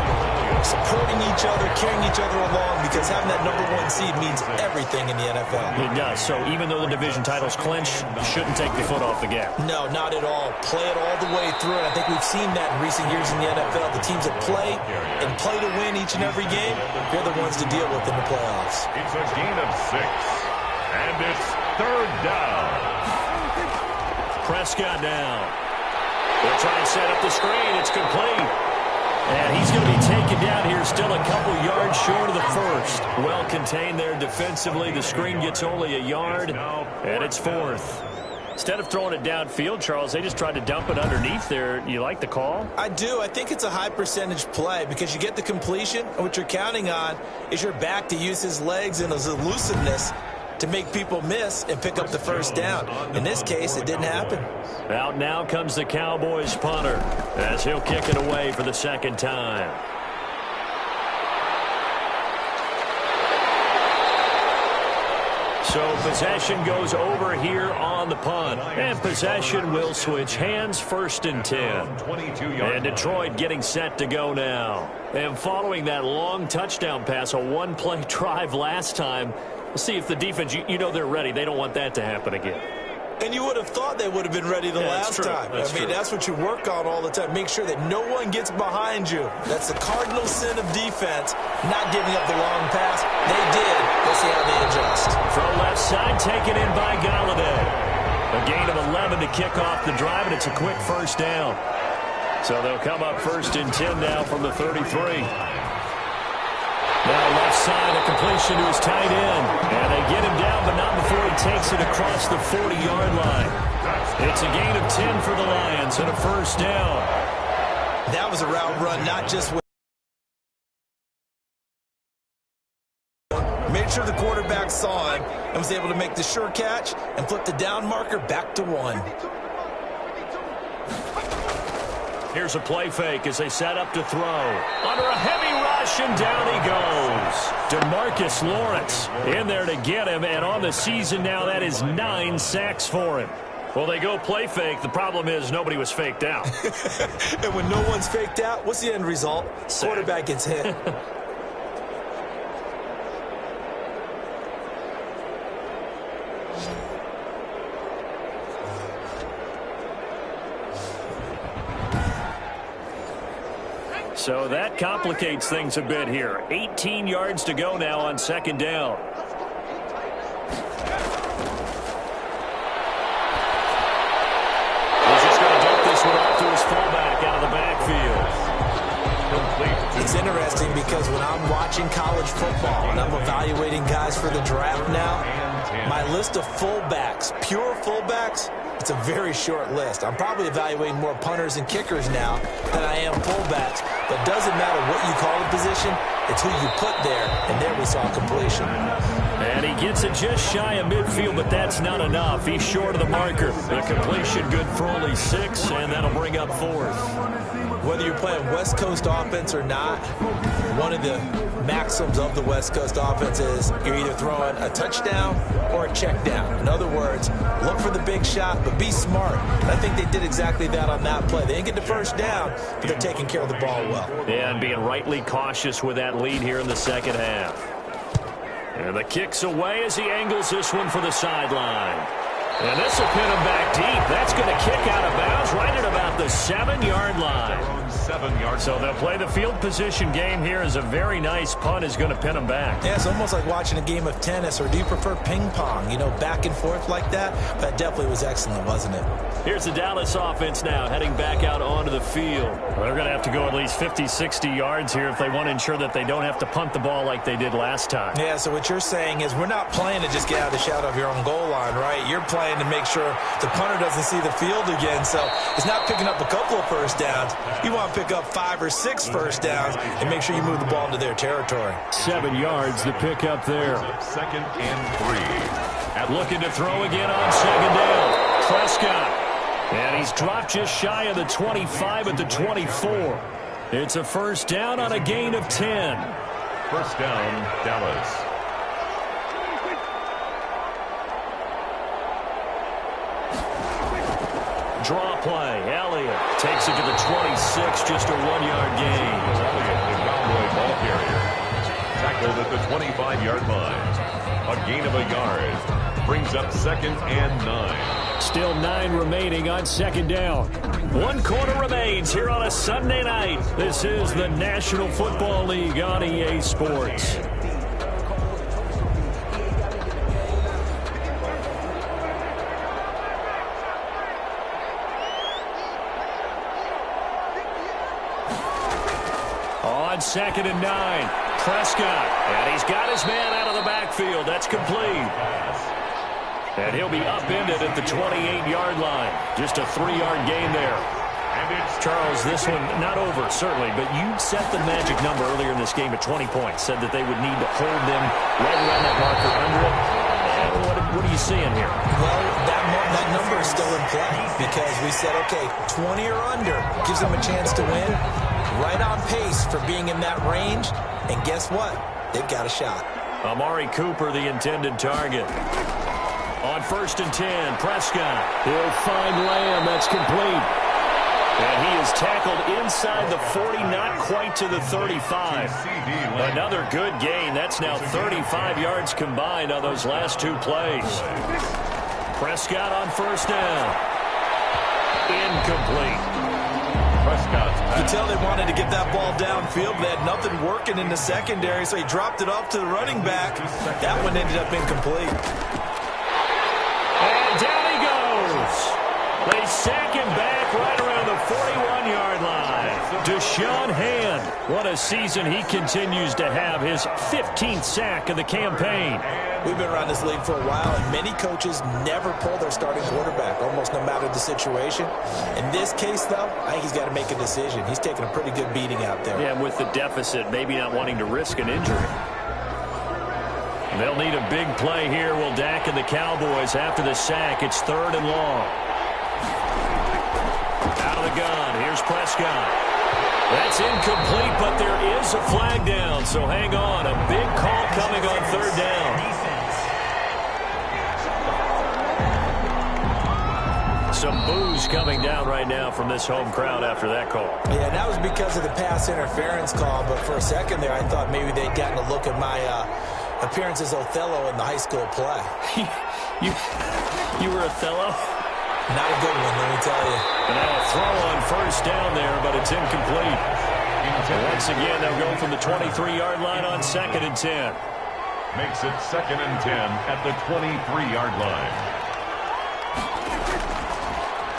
supporting each other, carrying each other along, because having that #1 seed means everything in the NFL. It does. So even though the division title's clinched, you shouldn't take the foot off the gas. No, not at all. Play it all the way through. And I think we've seen that in recent years in the NFL. The teams that play and play to win each and every game, they're the ones to deal with in the playoffs. It's a gain of 6. And it's third down. Prescott down. They'll try and set up the screen. It's complete. And he's going to be taken down here, still a couple yards short of the first. Well contained there defensively. The screen gets only a yard, and it's 4th. Instead of throwing it downfield, Charles, they just tried to dump it underneath there. You like the call? I do. I think it's a high percentage play because you get the completion, and what you're counting on is your back to use his legs and his elusiveness to make people miss and pick up the first down. In this case, it didn't happen. Out now comes the Cowboys punter as he'll kick it away for the second time. So possession goes over here on the punt. And possession will switch hands, 1st and 10. And Detroit getting set to go now. And following that long touchdown pass, a one-play drive last time, we'll see if the defense, you know they're ready. They don't want that to happen again. And you would have thought they would have been ready the last time. That's what you work on all the time. Make sure that no one gets behind you. That's the cardinal sin of defense, not giving up the long pass. They did. Let's see how they adjust. From left side, taken in by Galladay. A gain of 11 to kick off the drive, and it's a quick first down. So they'll come up 1st and 10 now from the 33. Now left side, a completion to his tight end. And they get him down, but not before he takes it across the 40-yard line. It's a gain of 10 for the Lions and a first down. That was a route run, not just with. Made sure the quarterback saw him and was able to make the sure catch and flip the down marker back to 1. Here's a play fake as they set up to throw. Under a heavy rush, and down he goes. DeMarcus Lawrence in there to get him, and on the season now, that is 9 sacks for him. Well, they go play fake. The problem is nobody was faked out. And when no one's faked out, what's the end result? Sack. Quarterback gets hit. So that complicates things a bit here. 18 yards to go now on second down. He's just going to dump this one off to his fullback out of the backfield. It's interesting because when I'm watching college football and I'm evaluating guys for the draft now, my list of fullbacks, pure fullbacks, it's a very short list. I'm probably evaluating more punters and kickers now than I am fullbacks. But it doesn't matter what you call the position, it's who you put there, and there we saw completion. And he gets it just shy of midfield, but that's not enough. He's short of the marker. The completion good for only 6, and that'll bring up 4th. Whether you're playing West Coast offense or not, one of the maxims of the West Coast offense is you're either throwing a touchdown or a check down. In other words, look for the big shot, but be smart. And I think they did exactly that on that play. They didn't get the first down, but they're taking care of the ball well. Yeah, and being rightly cautious with that lead here in the second half. And the kick's away as he angles this one for the sideline. And this will pin him back deep. That's going to kick out of bounds right at about the 7-yard line. 7 yards. So they'll play the field position game here as a very nice punt is going to pin him back. Yeah, it's almost like watching a game of tennis, or do you prefer ping pong? You know, back and forth like that? That definitely was excellent, wasn't it? Here's the Dallas offense now heading back out onto the field. They're going to have to go at least 50, 60 yards here if they want to ensure that they don't have to punt the ball like they did last time. Yeah, so what you're saying is we're not playing to just get out of the shadow of your own goal line, right? You're playing to make sure the punter doesn't see the field again. So it's not picking up a couple of first downs. You want to pick up 5 or 6 first downs and make sure you move the ball into their territory. 7 yards, the pick up there. 2nd and 3. Looking to throw again on 2nd down. Prescott. And he's dropped just shy of the 25 at the 24. It's a first down on a gain of 10. First down, Dallas. Draw play. Elliott takes it to the 26, just a 1-yard gain. Elliott, the Cowboy ball carrier, tackled at the 25-yard line. A gain of a yard. Brings up 2nd and 9. Still 9 remaining on 2nd down. 1 quarter remains here on a Sunday night. This is the National Football League on EA Sports. On 2nd and 9, Prescott. And he's got his man out of the backfield. That's complete. And he'll be upended at the 28-yard line. Just a 3-yard gain there. And it's Charles, this one not over, certainly, but you set the magic number earlier in this game at 20 points. Said that they would need to hold them right around that marker under it. What are you seeing here? Well, that number is still in play because we said, okay, 20 or under gives them a chance to win. Right on pace for being in that range. And guess what? They've got a shot. Amari Cooper, the intended target. On 1st and 10, Prescott. He'll find Lamb. That's complete. And he is tackled inside the 40, not quite to the 35. Another good gain. That's now 35 yards combined on those last 2 plays. Prescott on 1st down. Incomplete. You could tell they wanted to get that ball downfield, but they had nothing working in the secondary, so he dropped it off to the running back. That one ended up incomplete. And down he goes. They sack him back right around the 41-yard line. Deshaun Hand, what a season he continues to have. His 15th sack of the campaign. We've been around this league for a while, and many coaches never pull their starting quarterback, almost no matter the situation. In this case, though, I think he's got to make a decision. He's taking a pretty good beating out there. Yeah, with the deficit, maybe not wanting to risk an injury. They'll need a big play here. Will Dak and the Cowboys after the sack. It's 3rd and long. Out of the gun. Here's Prescott. That's incomplete, but there is a flag down, so hang on. A big call coming on 3rd down. Some boos coming down right now from this home crowd after that call. Yeah, that was because of the pass interference call, but for a second there, I thought maybe they'd gotten a look at my appearance as Othello in the high school play. You were Othello? Not a good one, let me tell you. And now a throw on 1st down there, but it's incomplete. And once again, they'll go from the 23-yard line on 2nd and 10. Makes it 2nd and 10 at the 23-yard line.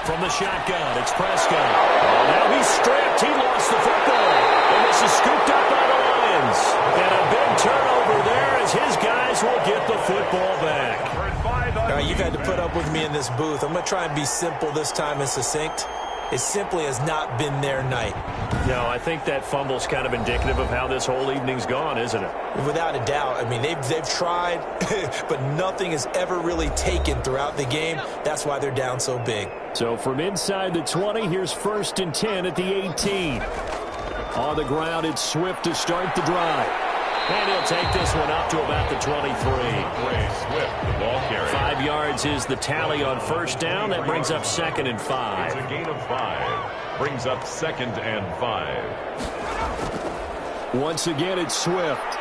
From the shotgun, it's Prescott. Oh, now he's stripped. He lost the football. And this is scooped up by the Lions. And a big turnover there as his guys will get the football back. All right, you've had to put up with me in this booth. I'm going to try and be simple this time and succinct. it simply has not been their night. No, I think that fumble's kind of indicative of how this whole evening's gone, isn't it? Without a doubt. I mean, they've tried, but nothing has ever really taken throughout the game. That's why they're down so big. So from inside the 20, here's 1st and 10 at the 18. On the ground, it's Swift to start the drive. And he'll take this one up to about the 23. Swift, the ball carrier. 5 yards is the tally on 1st down. That brings up 2nd and 5. It's a gain of 5. Brings up 2nd and 5. Once again, it's Swift.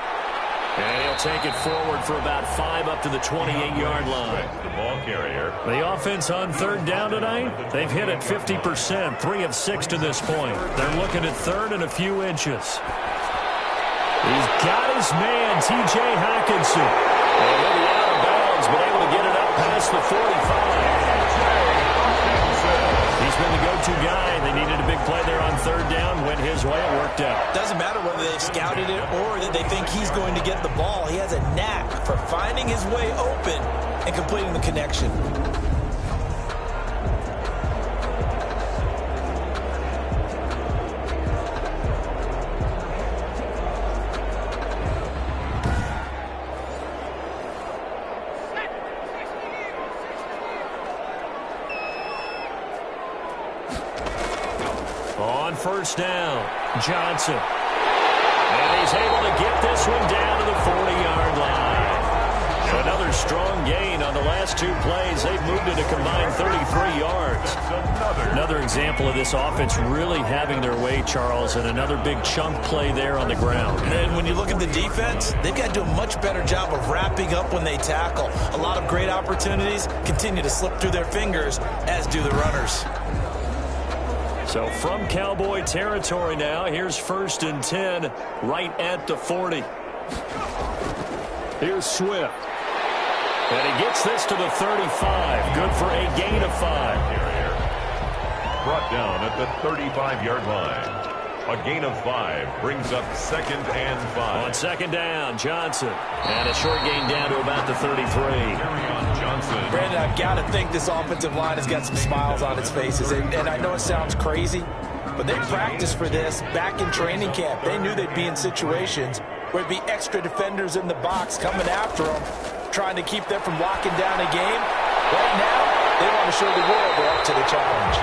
And he'll take it forward for about 5 up to the 28-yard line. Swift, the ball carrier. The offense on 3rd down tonight, they've hit it 50%, 3 of 6 to this point. They're looking at 3rd and a few inches. He's got his man, T.J. Hockenson. And he'll be out of bounds, but able to get it up past the 45. He's been the go-to guy. They needed a big play there on 3rd down. Went his way. It worked out. Doesn't matter whether they scouted it or that they think he's going to get the ball. He has a knack for finding his way open and completing the connection. On 1st down, Johnson. And he's able to get this one down to the 40-yard line. Another strong gain on the last 2 plays. They've moved it a combined 33 yards. Another example of this offense really having their way, Charles, and another big chunk play there on the ground. And when you look at the defense, they've got to do a much better job of wrapping up when they tackle. A lot of great opportunities continue to slip through their fingers, as do the runners. So from Cowboy territory now, here's 1st and 10 right at the 40. Here's Swift. And he gets this to the 35. Good for a gain of 5. Brought down at the 35-yard line. A gain of 5 brings up 2nd and 5. On 2nd down, Johnson. And a short gain down to about the 33. Johnson. Brandon, I've got to think this offensive line has got some smiles on its faces. And I know it sounds crazy, but they practiced for this back in training camp. They knew they'd be in situations where there'd be extra defenders in the box coming after them, trying to keep them from locking down a game. Right now, they want to show the world they're up to the challenge.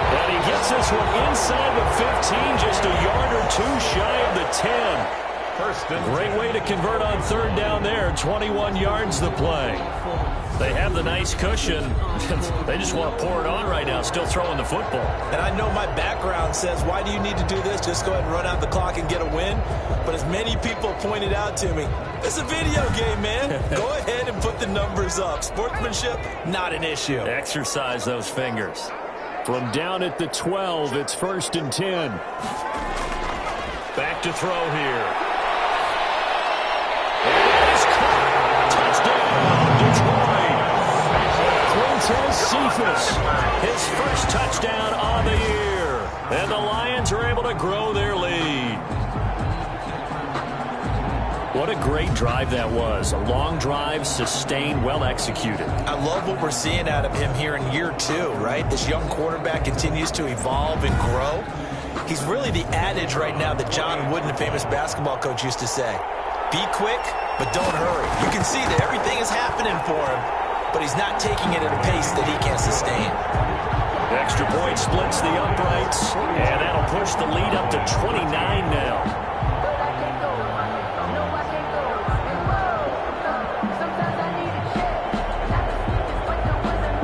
And he gets this one inside the 15, just a yard or 2 shy of the 10. Great way to convert on 3rd down there. 21 yards the play. They have the nice cushion. They just want to pour it on right now, still throwing the football. And I know my background says, why do you need to do this? Just go ahead and run out the clock and get a win. But as many people pointed out to me, it's a video game, man. Go ahead and put the numbers up. Sportsmanship, not an issue. Exercise those fingers. From down at the 12, it's 1st and 10. Back to throw here. And it is caught. Touchdown, Detroit. Quintez Cephas, his first touchdown on the year. And the Lions are able to grow their lead. What a great drive that was. A long drive, sustained, well executed. I love what we're seeing out of him here in year 2, right? This young quarterback continues to evolve and grow. He's really the adage right now that John Wooden, a famous basketball coach, used to say. Be quick, but don't hurry. You can see that everything is happening for him, but he's not taking it at a pace that he can't sustain. Extra point splits the uprights, and that'll push the lead up to 29 now.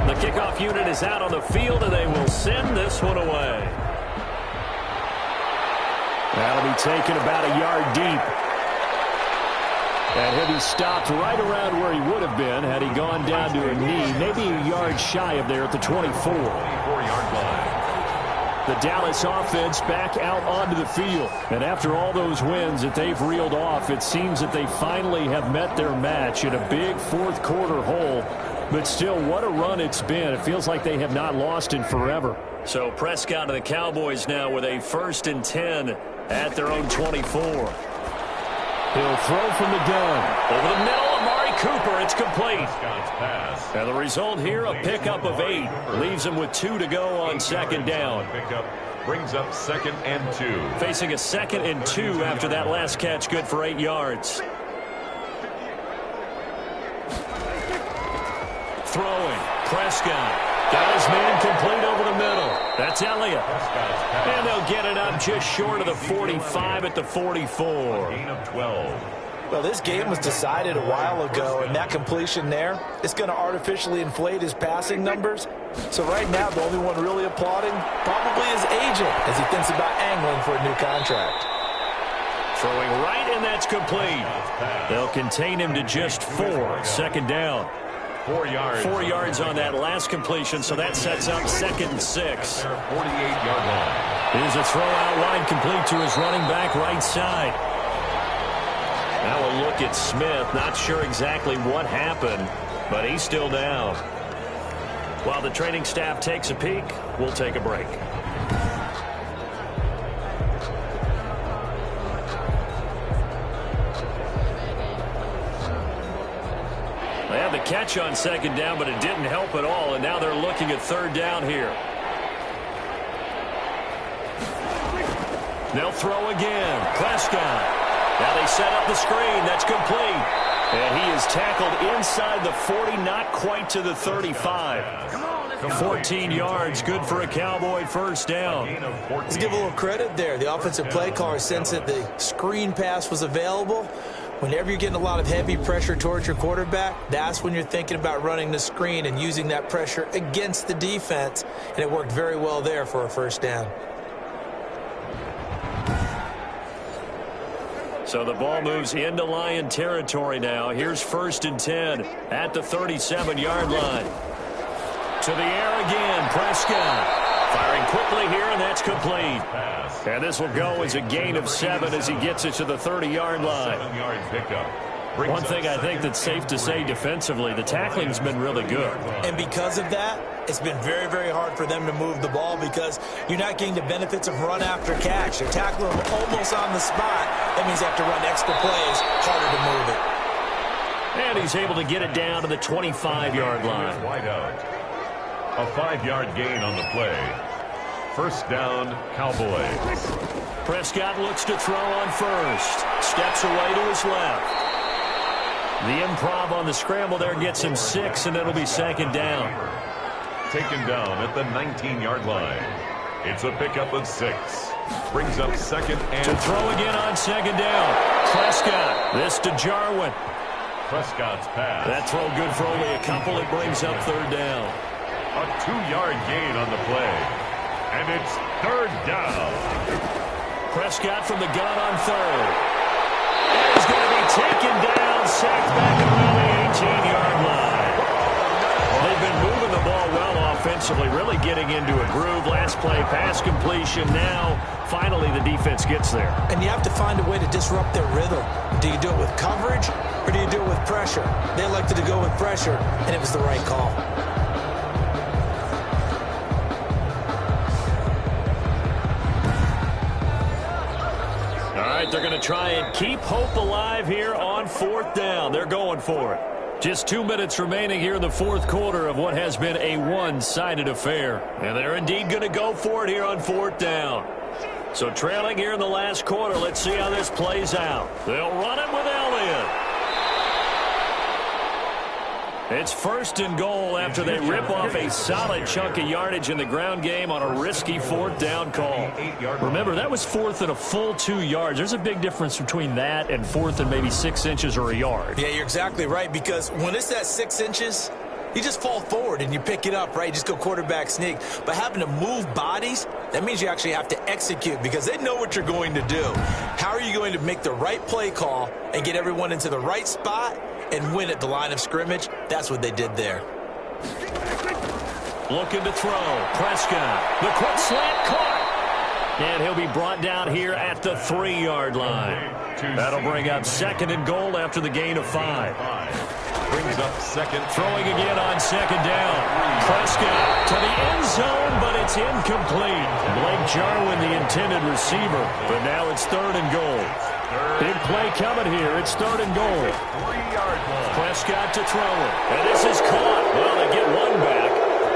The kickoff unit is out on the field, and they will send this one away. That'll be taken about a yard deep. And he'll be stopped right around where he would have been had he gone down to a knee, maybe a yard shy of there at the 24-yard line. The Dallas offense back out onto the field. And after all those wins that they've reeled off, it seems that they finally have met their match in a big fourth-quarter hole. But still, what a run it's been. It feels like they have not lost in forever. So Prescott and the Cowboys now with a 1st and 10 at their own 24. He'll throw from the gun. Over the middle, Amari Cooper. It's complete. Prescott's pass. And the result here, a pickup of 8. Leaves him with 2 to go on second down. Pickup brings up 2nd and 2. Facing a 2nd and 2 after that last catch, good for 8 yards. Throwing. Prescott. Got his man complete over the middle. That's Elliott. And they'll get it up just short of the 45 at the 44. Gain of 12. Well, this game was decided a while ago, and that completion there is going to artificially inflate his passing numbers. So right now, the only one really applauding probably his agent as he thinks about angling for a new contract. Throwing right, and that's complete. They'll contain him to just 4. Second down. 4 yards. 4 yards on that last completion, so that sets up 2nd and 6. 48-yard line. Here's a throw out wide complete to his running back right side. Now a look at Smith. Not sure exactly what happened, but he's still down. While the training staff takes a peek, we'll take a break. They had the catch on second down, but it didn't help at all, and now they're looking at third down here. They'll throw again. Prescott. Now they set up the screen. That's complete. And he is tackled inside the 40, not quite to the 35. 14 yards, good for a Cowboy first down. Let's give a little credit there. The offensive play caller sensed that the screen pass was available. Whenever you're getting a lot of heavy pressure towards your quarterback, that's when you're thinking about running the screen and using that pressure against the defense. And it worked very well there for a first down. So the ball moves into Lion territory now. Here's 1st and 10 at the 37-yard line. To the air again, Prescott. Firing quickly here, and that's complete. And this will go as a gain of 7 as he gets it to the 30-yard line. 7-yard pickup. One thing I think that's safe to say defensively, the tackling's been really good. And because of that, it's been very, very hard for them to move the ball because you're not getting the benefits of run after catch. You're tackling them almost on the spot. That means you have to run extra plays, harder to move it. And he's able to get it down to the 25-yard line. Wide out. A 5-yard gain on the play. First down, Cowboys. Prescott looks to throw on first. Steps away to his left. The improv on the scramble there gets him 6, and it'll be second down. Taken down at the 19-yard line. It's a pickup of 6. Brings up 2nd and... To throw again on second down. Prescott. This to Jarwin. Prescott's pass. That throw good for only a couple. It brings up third down. A 2-yard gain on the play. And it's third down. Prescott from the gun on third. And he's going to be taken down, sacked back around the 18-yard line. Well, they've been moving the ball well offensively, really getting into a groove. Last play, pass completion. Now, finally, the defense gets there. And you have to find a way to disrupt their rhythm. Do you do it with coverage, or do you do it with pressure? They elected to go with pressure, and it was the right call. All right, they're going to try and keep hope alive here on fourth down. They're going for it. Just 2 minutes remaining here in the fourth quarter of what has been a one-sided affair. And they're indeed going to go for it here on fourth down. So trailing here in the last quarter, let's see how this plays out. They'll run it with Elliott. It's first and goal after they rip off a solid chunk of yardage in the ground game on a risky fourth down call. Remember, that was fourth and a full 2 yards. There's a big difference between that and fourth and maybe 6 inches or a yard. Yeah, you're exactly right, because when it's at 6 inches, you just fall forward and you pick it up, right? You just go quarterback sneak. But having to move bodies, that means you actually have to execute because they know what you're going to do. How are you going to make the right play call and get everyone into the right spot and win at the line of scrimmage? That's what they did there. Looking to throw. Prescott. The quick slant caught. And he'll be brought down here at the 3-yard line. That'll bring up second and goal after the gain of 5. Brings up second. Throwing again on second down. Prescott to the end zone, but it's incomplete. Blake Jarwin, the intended receiver. But now it's third and goal. Big play coming here. It's 3rd and goal. 3-yard line. Prescott to throw it. And this is caught. Well, they get one back.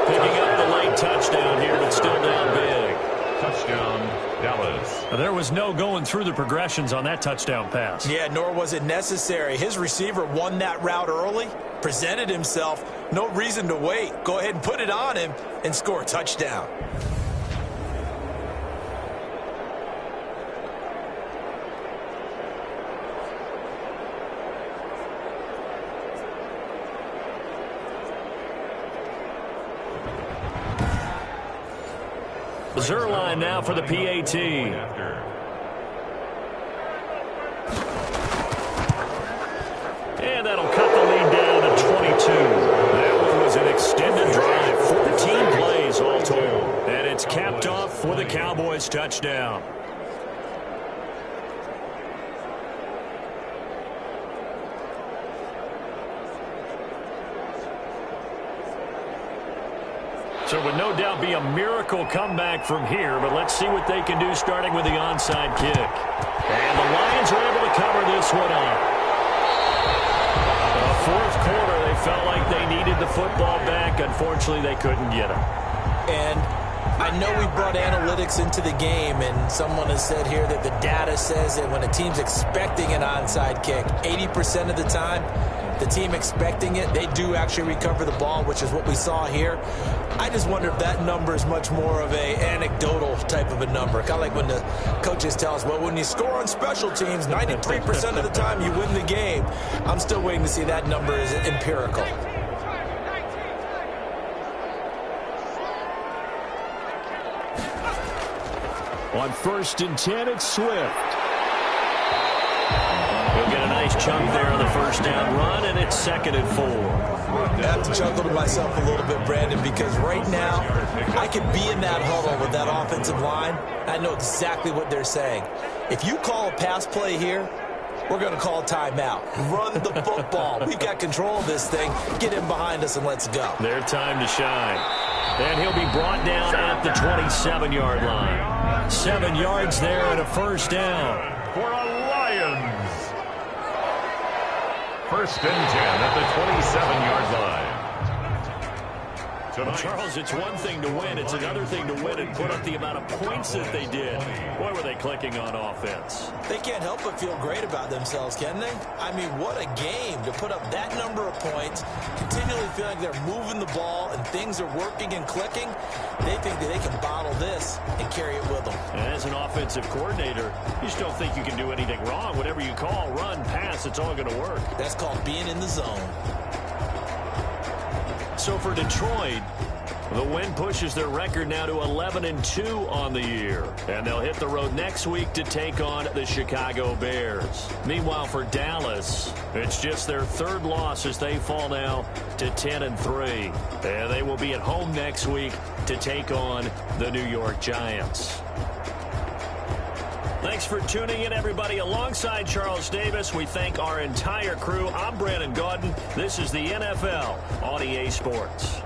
Picking up the late touchdown here, but still down big. Touchdown, Dallas. There was no going through the progressions on that touchdown pass. Yeah, nor was it necessary. His receiver won that route early, presented himself. No reason to wait. Go ahead and put it on him and score a touchdown. Zerline now for the PAT. And that'll cut the lead down to 22. That one was an extended drive. 14 plays all told. And it's capped off with a Cowboys touchdown. So it would no doubt be a miracle comeback from here, but let's see what they can do starting with the onside kick. And the Lions are able to cover this one up. The 4th quarter, they felt like they needed the football back. Unfortunately, they couldn't get it. And I know we brought analytics into the game, and someone has said here that the data says that when a team's expecting an onside kick, 80% of the time, the team expecting it, they do actually recover the ball, which is what we saw here. I just wonder if that number is much more of a anecdotal type of a number. Kind of like when the coaches tell us, well, when you score on special teams, 93% of the time you win the game. I'm still waiting to see that number is empirical. On 1st and 10, it's Swift. He'll get a nice chunk there on the 1st down run, and it's 2nd and 4. I have to chuckle to myself a little bit, Brandon, because right now I could be in that huddle with that offensive line. I know exactly what they're saying. If you call a pass play here, we're going to call a timeout. Run the football. We've got control of this thing. Get in behind us and let's go. Their time to shine. And he'll be brought down at the 27-yard line. 7 yards there and a 1st down. For a Lions. 1st and 10 at the 27-yard line. Tonight. Charles, it's one thing to win. It's another thing to win and put up the amount of points that they did. Boy, were they clicking on offense. They can't help but feel great about themselves, can they? I mean, what a game to put up that number of points, continually feel like they're moving the ball and things are working and clicking. They think that they can bottle this and carry it with them. And as an offensive coordinator, you just don't think you can do anything wrong. Whatever you call, run, pass, it's all going to work. That's called being in the zone. So for Detroit, the win pushes their record now to 11-2 on the year. And they'll hit the road next week to take on the Chicago Bears. Meanwhile, for Dallas, it's just their 3rd loss as they fall now to 10-3. And they will be at home next week to take on the New York Giants. Thanks for tuning in, everybody. Alongside Charles Davis, we thank our entire crew. I'm Brandon Gaudin. This is the NFL on EA Sports.